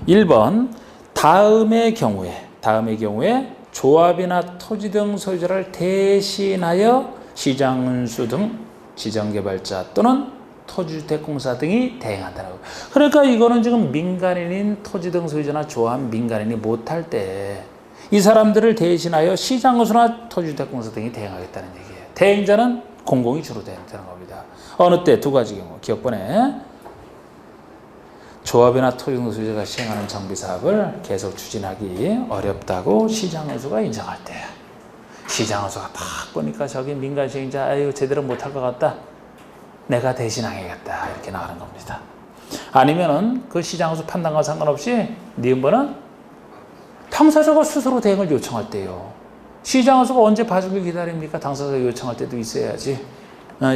1번 다음의 경우에 조합이나 토지 등 소유자를 대신하여 시장운수 등 지정개발자 또는 토지주택공사 등이 대행한다는 거. 그러니까 이거는 지금 민간인인 토지 등 소유자나 조합 민간인이 못할 때 이 사람들을 대신하여 시장운수나 토지주택공사 등이 대행하겠다는 얘기예요. 대행자는 공공이 주로 대행되는 겁니다. 어느 때 두 가지 경우 기억번에 조합이나 토지공사가 시행하는 정비사업을 계속 추진하기 어렵다고 시장원수가 인정할 때야. 시장원수가 딱 보니까 저기 민간 시행자 아유 제대로 못할 것 같다. 내가 대신하겠다 이렇게 나가는 겁니다. 아니면은 그 시장원수 판단과 상관없이 니은번은 당사자가 스스로 대응을 요청할 때요. 시장원수가 언제 봐주길 기다립니까? 당사자가 요청할 때도 있어야지.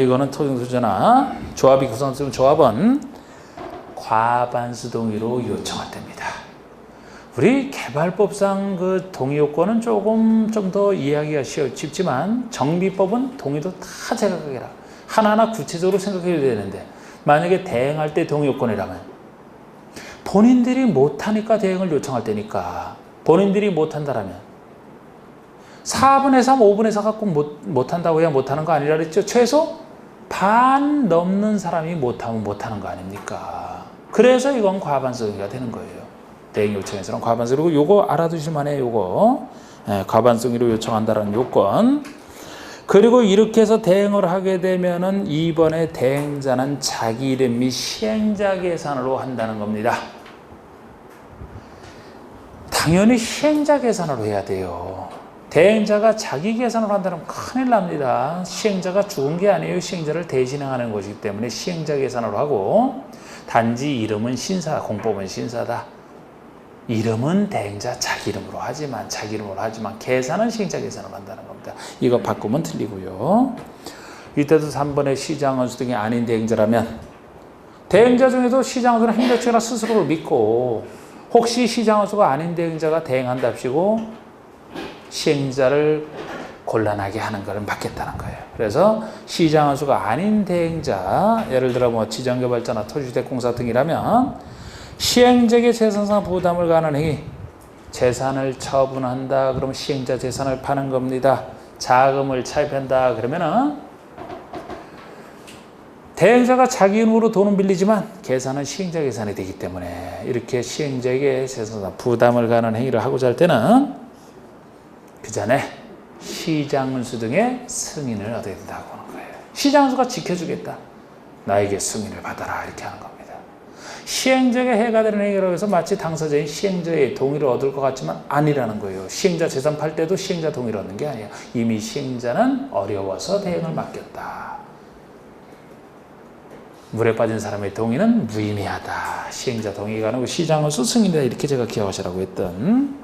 이거는 토지공사나 조합이 구성되면 조합은 과반수 동의로 요청할 때입니다. 우리 개발법상 그 동의 요건은 조금 좀 더 이해하기가 쉽지만 정비법은 동의도 다 제각각이라 하나하나 구체적으로 생각해야 되는데 만약에 대행할 때 동의 요건이라면 본인들이 못하니까 대행을 요청할 때니까 본인들이 못한다라면 4분의 3, 5분의 4가 꼭 못한다고 해야 못하는 거 아니라 그랬죠? 최소 반 넘는 사람이 못하면 못하는 거 아닙니까? 그래서 이건 과반수가 되는 거예요. 대행 요청에서는 과반수. 그리고 요거 알아두실만 해요. 요거. 과반수로 요청한다는 요건. 그리고 이렇게 해서 대행을 하게 되면은 이번에 대행자는 자기 이름 및 시행자 계산으로 한다는 겁니다. 당연히 시행자 계산으로 해야 돼요. 대행자가 자기 계산을 한다면 큰일 납니다. 시행자가 죽은 게 아니에요. 시행자를 대신하는 것이기 때문에 시행자 계산으로 하고 단지 이름은 신사, 공법은 신사다. 이름은 대행자 자기 이름으로 하지만 계산은 시행자 계산으로 한다는 겁니다. 이거 바꾸면 틀리고요. 이때도 3번의 시장원수 등이 아닌 대행자라면 대행자 중에도 시장원수는 행정처나 스스로를 믿고 혹시 시장원수가 아닌 대행자가 대행한답시고 시행자를 곤란하게 하는 것을 막겠다는 거예요. 그래서 시장원수가 아닌 대행자, 예를 들어 뭐 지정개발자나 토지주택공사 등이라면 시행자에게 재산상 부담을 가하는 행위, 재산을 처분한다. 그러면 시행자 재산을 파는 겁니다. 자금을 차입한다. 그러면은 대행자가 자기 이름으로 돈은 빌리지만 계산은 시행자 계산이 되기 때문에 이렇게 시행자에게 재산상 부담을 가하는 행위를 하고자 할 때는 그 전에 시장원수 등의 승인을 얻어야 된다고 하는 거예요. 시장원수가 지켜주겠다. 나에게 승인을 받아라. 이렇게 하는 겁니다. 시행자에게 해가 되는 행위라고 해서 마치 당사자인 시행자의 동의를 얻을 것 같지만 아니라는 거예요. 시행자 재산 팔 때도 시행자 동의를 얻는 게 아니에요. 이미 시행자는 어려워서 대행을 맡겼다. 물에 빠진 사람의 동의는 무의미하다. 시행자 동의가 아니고 시장원수 승인이다. 이렇게 제가 기억하시라고 했던.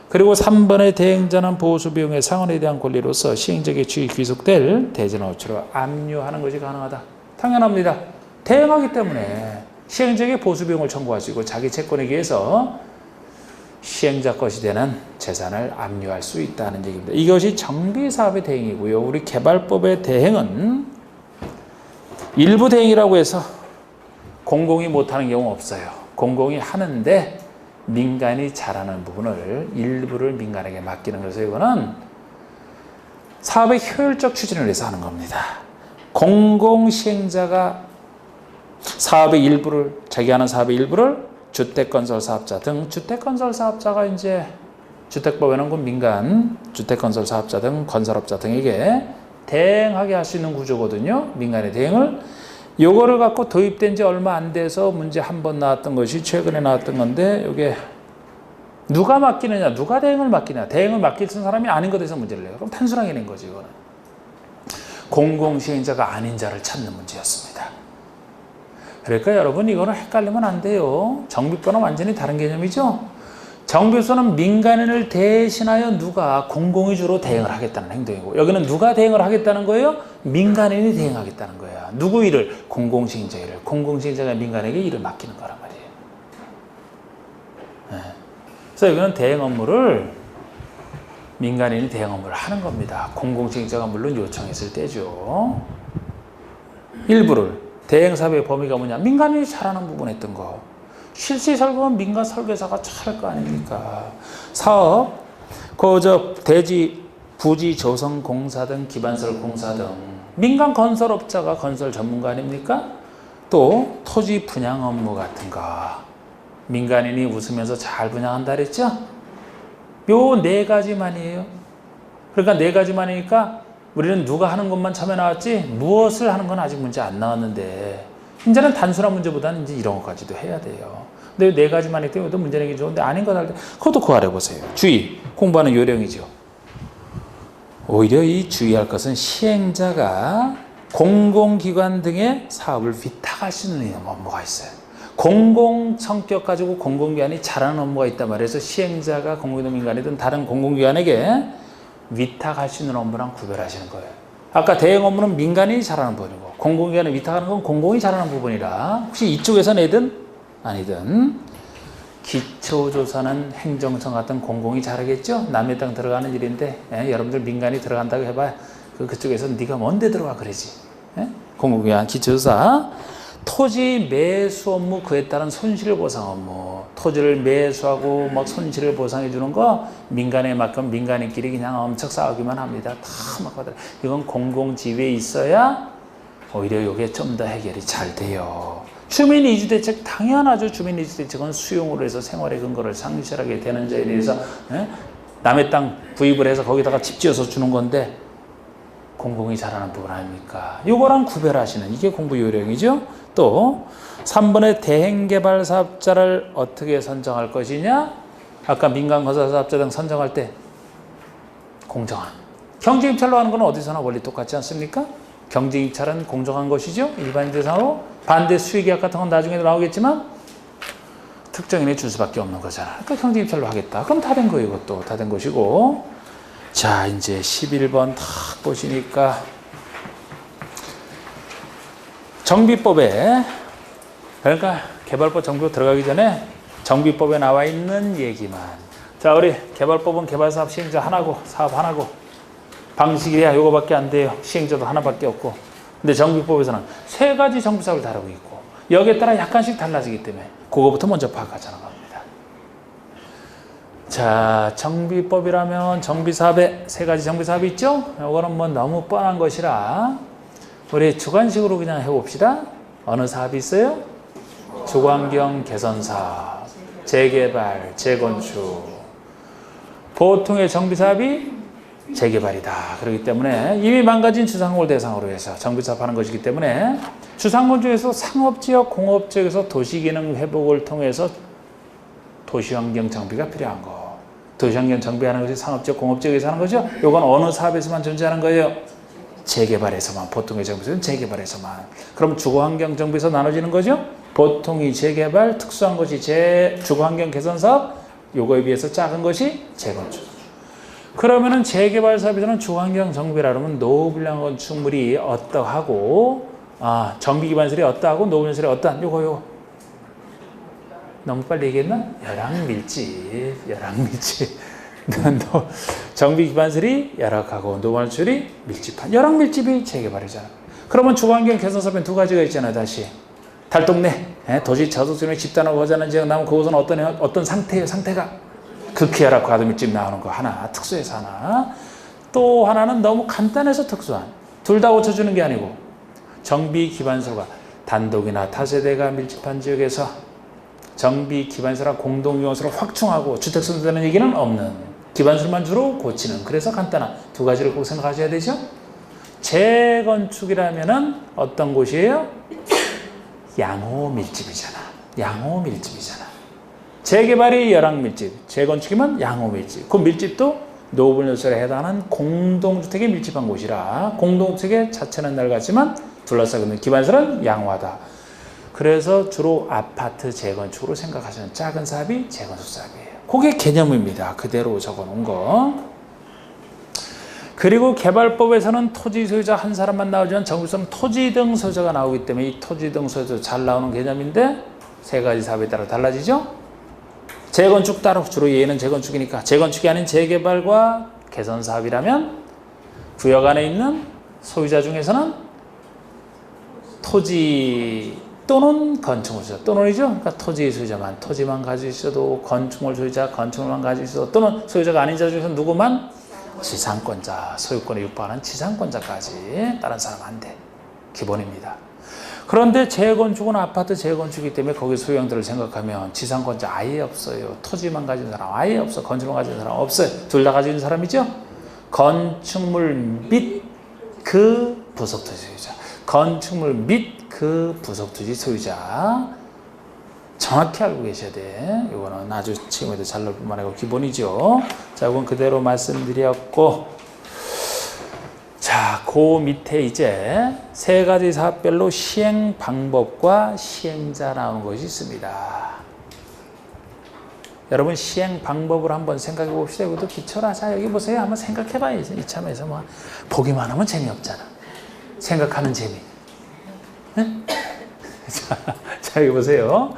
그리고 3번의 대행자는 보수비용의 상환에 대한 권리로서 시행자에게 귀속될 대전업체로 압류하는 것이 가능하다. 당연합니다. 대행하기 때문에 시행자에게 보수비용을 청구하시고 자기 채권에 의해서 시행자 것이 되는 재산을 압류할 수 있다는 얘기입니다. 이것이 정비사업의 대행이고요. 우리 개발법의 대행은 일부 대행이라고 해서 공공이 못하는 경우 없어요. 공공이 하는데 민간이 잘하는 부분을 일부를 민간에게 맡기는 것에서 이거는 사업의 효율적 추진을 위해서 하는 겁니다. 공공시행자가 사업의 일부를, 자기 하는 사업의 일부를 주택건설 사업자 등, 주택건설 사업자가 이제 주택법에는 그 민간 주택건설 사업자 등 건설업자 등에게 대행하게 할 수 있는 구조거든요. 민간의 대행을. 요거를 갖고 도입된 지 얼마 안 돼서 문제 한 번 나왔던 것이 최근에 나왔던 건데, 이게 누가 맡기느냐, 누가 대행을 맡기냐, 대행을 맡길 사람이 아닌 것에 대해서 문제를 내요. 그럼 단순하게 낸 거지, 이거는. 공공시행자가 아닌 자를 찾는 문제였습니다. 그러니까 여러분, 이거는 헷갈리면 안 돼요. 정비법은 완전히 다른 개념이죠. 정비법은 민간인을 대신하여 누가 공공이 주로 대행을 하겠다는 행동이고, 여기는 누가 대행을 하겠다는 거예요? 민간인이 대행하겠다는 거야. 누구 일을? 공공시행자 일을. 공공시행자가 민간에게 일을 맡기는 거란 말이에요. 네. 그래서 여기는 대행 업무를 민간인이 대행 업무를 하는 겁니다. 공공시행자가 물론 요청했을 때죠. 일부를. 대행 사업의 범위가 뭐냐? 민간인이 잘하는 부분 했던 거. 실시 설계는 민간 설계사가 잘할 거 아닙니까? 사업, 대지, 부지 조성 공사 등 기반설 공사 등 민간 건설업자가 건설 전문가 아닙니까? 또 토지 분양 업무 같은 거 민간인이 웃으면서 잘 분양한다 그랬죠? 요 네 가지만이에요. 그러니까 네 가지만이니까 우리는 누가 하는 것만 처음에 나왔지 무엇을 하는 건 아직 문제 안 나왔는데 이제는 단순한 문제보다는 이제 이런 것까지도 해야 돼요. 근데 네 가지만 했기 때문에 문제 내기 좋은데 아닌 것 할 때 그것도 구하려 보세요. 주의, 공부하는 요령이죠. 오히려 이 주의할 것은 시행자가 공공기관 등의 사업을 위탁할 수 있는 업무가 있어요. 공공 성격 가지고 공공기관이 잘하는 업무가 있단 말이에요. 그래서 시행자가 공공이든 민간이든 다른 공공기관에게 위탁할 수 있는 업무랑 구별하시는 거예요. 아까 대행 업무는 민간이 잘하는 부분이고 공공기관에 위탁하는 건 공공이 잘하는 부분이라 혹시 이쪽에서 내든 아니든 기초조사는 행정청 같은 공공이 잘하겠죠? 남의 땅 들어가는 일인데 여러분들 민간이 들어간다고 해봐야 그쪽에서 네가 뭔데 들어와 그러지. 공공기관 기초조사 토지 매수 업무 그에 따른 손실보상 업무 토지를 매수하고 막 손실을 보상해 주는 거 민간에 맡기면 민간인끼리 그냥 엄청 싸우기만 합니다. 다 막 하더라. 이건 공공지위에 있어야 오히려 이게 좀 더 해결이 잘 돼요. 주민이주대책 당연하죠. 주민이주대책은 수용으로 해서 생활의 근거를 상실하게 되는 자에 대해서 남의 땅 구입을 해서 거기다가 집 지어서 주는 건데 공공이 잘하는 부분 아닙니까? 이거랑 구별하시는 이게 공부 요령이죠. 또 3번의 대행개발 사업자를 어떻게 선정할 것이냐? 아까 민간건설 사업자 등 선정할 때 공정한 경쟁입찰로 하는 건 어디서나 원리 똑같지 않습니까? 경쟁입찰은 공정한 것이죠. 일반인 대상으로 반대 수의계약 같은 건 나중에 나오겠지만 특정인에 줄 수밖에 없는 거잖아. 그러니까 경쟁입찰로 하겠다. 그럼 다 된 거예요. 이것도 다 된 것이고. 자, 이제 11번 딱 보시니까 정비법에 그러니까 개발법 정비법 들어가기 전에 정비법에 나와 있는 얘기만. 자, 우리 개발법은 개발사업 시행자 하나고 사업 하나고 방식이야 요거밖에 안 돼요. 시행자도 하나밖에 없고. 근데 정비법에서는 세 가지 정비사업을 다루고 있고 여기에 따라 약간씩 달라지기 때문에 그거부터 먼저 파악하자는 겁니다. 자, 정비법이라면 정비사업에 세 가지 정비사업이 있죠? 이거는 뭐 너무 뻔한 것이라 우리 주관식으로 그냥 해봅시다. 어느 사업이 있어요? 주거환경 개선사업, 재개발, 재건축. 보통의 정비사업이 재개발이다. 그렇기 때문에 이미 망가진 주상목을 대상으로 해서 정비사업 하는 것이기 때문에 주상목 중에서 상업지역, 공업지역에서 도시기능 회복을 통해서 도시환경 정비가 필요한 거. 도시환경 정비하는 것이 상업지역, 공업지역에서 하는 거죠. 이건 어느 사업에서만 존재하는 거예요? 재개발에서만. 보통의 정비사업은 재개발에서만. 그럼 주거환경 정비에서 나눠지는 거죠. 보통이 재개발, 특수한 것이 주거환경 개선사업, 요거에 비해서 작은 것이 재건축. 그러면은 재개발 사업에서는 주거환경 정비라 그러면 노후불량 건축물이 어떠하고 정비기반설이 어떠하고 노후불량설이 어떠한 요거 너무 빨리 얘기했나? 열악밀집 정비기반설이 열악하고 노후불량설이 밀집한 열악밀집이 재개발이잖아. 그러면 주거환경 개선사업엔 두 가지가 있잖아요. 다시 달동네 도시 저속층의 집단하고 하자는 지역 나오면 그곳은 어떤 상태예요? 상태가 극히 열악고 가두밀집 나오는 거 하나, 특수해서 하나. 또 하나는 너무 간단해서 특수한. 둘 다 고쳐주는 게 아니고 정비기반설과 단독이나 타세대가 밀집한 지역에서 정비기반설과 공동이용설을 확충하고 주택 선정되는 얘기는 없는 기반설만 주로 고치는. 그래서 간단한 두 가지를 꼭 생각하셔야 되죠. 재건축이라면은 어떤 곳이에요? 양호밀집이잖아. 양호밀집이잖아. 재개발이 열악밀집, 재건축이면 양호밀집. 그 밀집도 노후불량설에 해당하는 공동주택에 밀집한 곳이라 공동주택의 자체는 낡았지만 둘러싸고 있는 기반설은 양호하다. 그래서 주로 아파트 재건축으로 생각하시는 작은 사업이 재건축 사업이에요. 그게 개념입니다. 그대로 적어놓은 거. 그리고 개발법에서는 토지 소유자 한 사람만 나오지만 정비법은 토지 등 소유자가 나오기 때문에 이 토지 등 소유자 잘 나오는 개념인데 세 가지 사업에 따라 달라지죠. 재건축 따로 주로 얘는 재건축이니까 재건축이 아닌 재개발과 개선 사업이라면 구역 안에 있는 소유자 중에서는 토지 또는 건축물 소유자 또는이죠. 그러니까 토지 소유자만 토지만 가지고 있어도 건축물 소유자 건축물만 가지고 있어도 또는 소유자가 아닌 자 중에서 누구만 지상권자 소유권에 육박하는 지상권자까지 다른 사람 안 돼. 기본입니다. 그런데 재건축은 아파트 재건축이기 때문에 거기 소유형들을 생각하면 지상권자 아예 없어요. 토지만 가진 사람 아예 없어. 건축물만 가진 사람 없어요. 둘 다 가지고 있는 사람이죠. 건축물 및 그 부속 토지 소유자. 건축물 및 그 부속토지 소유자 정확히 알고 계셔야 돼. 이거는 아주 지금에도 잘 나올 뿐만 아니고 기본이죠. 자, 이건 그대로 말씀드렸고, 자, 그 밑에 이제 세 가지 사업별로 시행 방법과 시행자 나오는 것이 있습니다. 여러분 시행 방법을 한번 생각해 봅시다. 이것도 기초라. 자, 여기 보세요. 한번 생각해 봐야지. 이참에서 뭐 보기만 하면 재미없잖아. 생각하는 재미. 응? 자, 여기 보세요.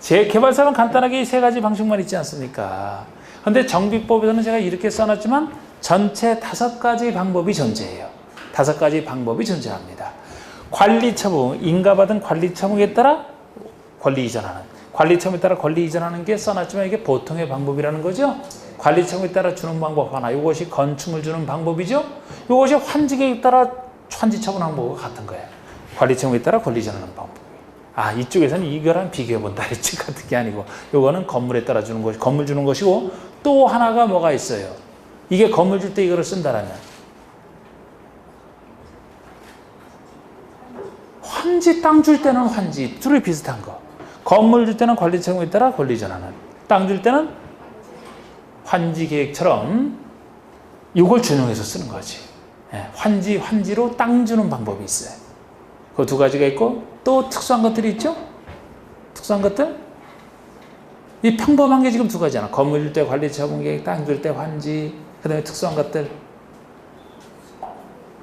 재개발사는 간단하게 이 세 가지 방식만 있지 않습니까? 근데 정비법에서는 제가 이렇게 써놨지만 전체 5가지 방법이 존재해요. 5가지 방법이 존재합니다. 관리처분, 인가받은 관리처분에 따라 권리 이전하는, 관리처분에 따라 권리 이전하는 게 써놨지만 이게 보통의 방법이라는 거죠. 관리처분에 따라 주는 방법 하나, 이것이 건축을 주는 방법이죠. 이것이 환지계에 따라 환지 처분하는 방법과 같은 거예요. 관리처분에 따라 권리 이전하는 방법. 아, 이쪽에서는 이거랑 비교해본다 했지 같은 게 아니고, 요거는 건물에 따라 주는 것이, 건물 주는 것이고, 또 하나가 뭐가 있어요. 이게 건물 줄 때 이거를 쓴다라면 환지, 땅 줄 때는 환지, 둘이 비슷한 거. 건물 줄 때는 관리처분에 따라 권리 이전하는, 땅 줄 때는 환지 계획처럼 이걸 준용해서 쓰는 거지. 환지로 땅 주는 방법이 있어요. 그 2가지가 있고, 또 특수한 것들이 있죠? 특수한 것들? 이 평범한 게 지금 2가지잖아. 건물 줄 때 관리처분 계획, 땅 줄 때 환지, 그 다음에 특수한 것들.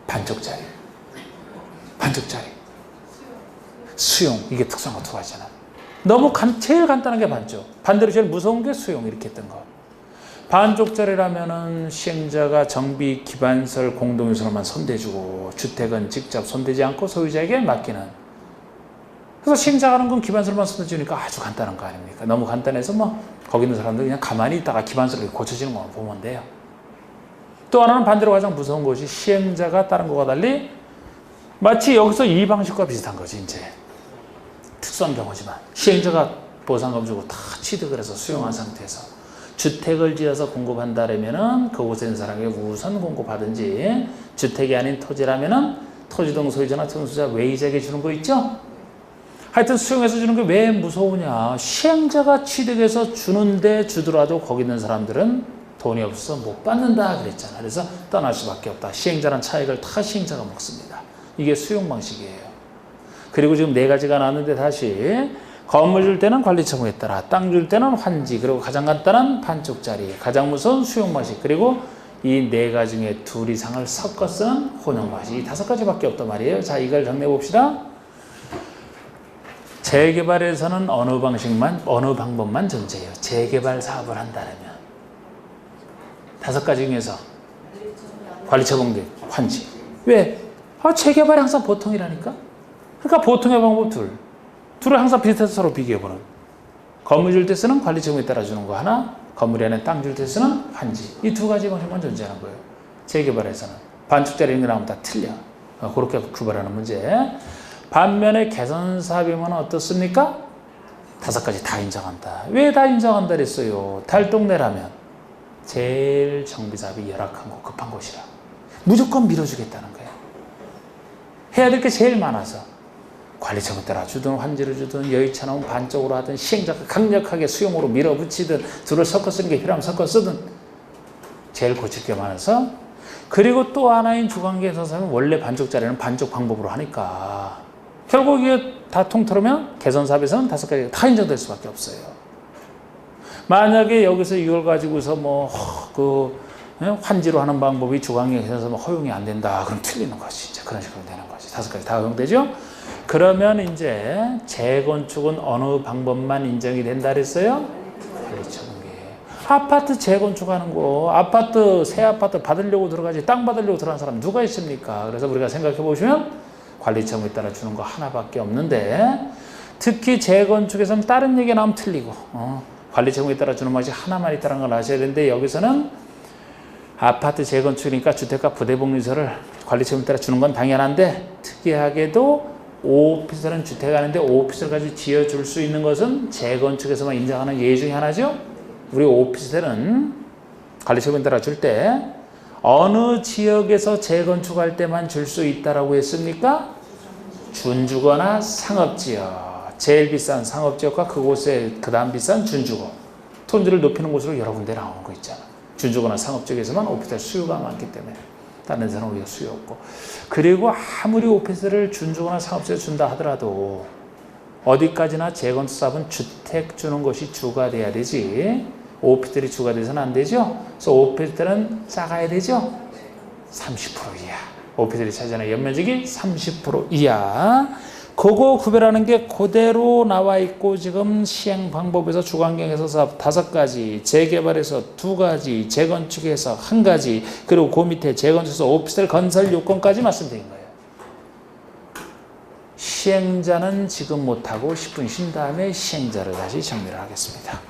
반쪽짜리. 수용. 이게 특수한 거 2가지잖아. 너무 제일 간단한 게 반쪽. 반대로 제일 무서운 게 수용. 이렇게 했던 거. 반쪽짜리라면은 시행자가 정비 기반설 공동유서로만 손대주고 주택은 직접 손대지 않고 소유자에게 맡기는. 그래서 시행자가 하는 건 기반설만 손대주니까 아주 간단한 거 아닙니까? 너무 간단해서 뭐 거기 있는 사람들 그냥 가만히 있다가 기반설이 고쳐지는 것만 보면 돼요. 또 하나는 반대로 가장 무서운 것이 시행자가 다른 것과 달리 마치 여기서 이 방식과 비슷한 거지. 이제 특수한 경우지만 시행자가 보상금 주고 다 취득을 해서 수용한 상태에서 주택을 지어서 공급한다면은 그곳에 있는 사람에게 우선 공급하든지, 주택이 아닌 토지라면은 토지동 소유자나 청수자 외의자에게 주는 거 있죠? 하여튼 수용해서 주는 게 왜 무서우냐. 시행자가 취득해서 주는데 주더라도 거기 있는 사람들은 돈이 없어서 못 받는다 그랬잖아. 그래서 떠날 수밖에 없다. 시행자는 차익을 다 시행자가 먹습니다. 이게 수용 방식이에요. 그리고 지금 4가지가 나왔는데 다시 건물 줄 때는 관리처분에 따라, 땅 줄 때는 환지, 그리고 가장 간단한 반쪽짜리, 가장 무서운 수용 방식, 그리고 이 4가지 중에 2 이상을 섞어 쓰는 혼용 방식. 이 5가지밖에 없단 말이에요. 자, 이걸 정리해 봅시다. 재개발에서는 어느 방법만 존재해요. 재개발 사업을 한다면 5가지 중에서 관리처분 계획, 환지. 왜? 재개발이 항상 보통이라니까. 그러니까 보통의 방법 둘을 항상 비슷해서 서로 비교해보는. 건물 줄 때 쓰는 관리처분에 따라 주는 거 하나, 건물이 아닌 땅 줄 때 쓰는 환지. 이 2가지 방식만 존재하는 거예요. 재개발에서는. 반쪽짜리 이런 거 나오면 다 틀려. 그렇게 구별하는 문제. 반면에 개선사업이면 어떻습니까? 5가지 다 인정한다. 왜 다 인정한다 그랬어요? 달동네라면 제일 정비사업이 열악한 곳, 급한 곳이라 무조건 밀어주겠다는 거예요. 해야 될 게 제일 많아서 관리처분에 따라 주든 환지를 주든 여의치 않으면 반쪽으로 하든 시행자가 강력하게 수용으로 밀어붙이든 둘을 섞어 쓰는 게 필요하면 섞어 쓰든 제일 고칠 게 많아서. 그리고 또 하나인 주관계에서는 원래 반쪽짜리는 반쪽 방법으로 하니까 결국 이게 다 통틀으면 개선사업에서는 5가지가 다 인정될 수밖에 없어요. 만약에 여기서 이걸 가지고서 환지로 하는 방법이 주관계에서 허용이 안 된다. 그럼 틀리는 거지. 이제 그런 식으로 되는 거지. 5가지 다 허용되죠? 그러면 이제 재건축은 어느 방법만 인정이 된다 그랬어요? 관리처분계. 아파트 재건축하는 거, 새 아파트 받으려고 들어가지 땅 받으려고 들어간 사람 누가 있습니까? 그래서 우리가 생각해 보시면 관리처분에 따라 주는 거 하나밖에 없는데, 특히 재건축에서는 다른 얘기 나오면 틀리고 관리처분에 따라 주는 것이 하나만 있다는 걸 아셔야 되는데, 여기서는 아파트 재건축이니까 주택가 부대복리서를 관리처분에 따라 주는 건 당연한데, 특이하게도 오피스텔은 주택 하는데 오피스텔 가지고 지어줄 수 있는 것은 재건축에서만 인정하는 예외 중에 하나죠. 우리 오피스텔은 관리처분에 따라 줄 때 어느 지역에서 재건축할 때만 줄 수 있다라고 했습니까? 준주거나 상업지역. 제일 비싼 상업지역과 그곳에 그 다음 비싼 준주거. 토지를 높이는 곳으로 여러 군데 나오는 거 있잖아. 준주거나 상업지역에서만 오피스텔 수요가 많기 때문에. 다른 데서는 오히려 수요 없고. 그리고 아무리 오피스텔을 준주거나 상업지역에 준다 하더라도 어디까지나 재건축사업은 주택 주는 것이 주가 돼야 되지. 오피스텔이 주가 돼서는 안 되죠. 그래서 오피스텔은 작아야 되죠. 30% 이하. 오피스텔이 차지하는 연면적이 30% 이하. 그거 구별하는 게 그대로 나와 있고 지금 시행 방법에서 주관경에서 사업 5가지, 재개발에서 2가지, 재건축에서 1가지, 그리고 그 밑에 재건축에서 오피스텔 건설 요건까지 말씀드린 거예요. 시행자는 지금 못하고 10분 쉰 다음에 시행자를 다시 정리를 하겠습니다.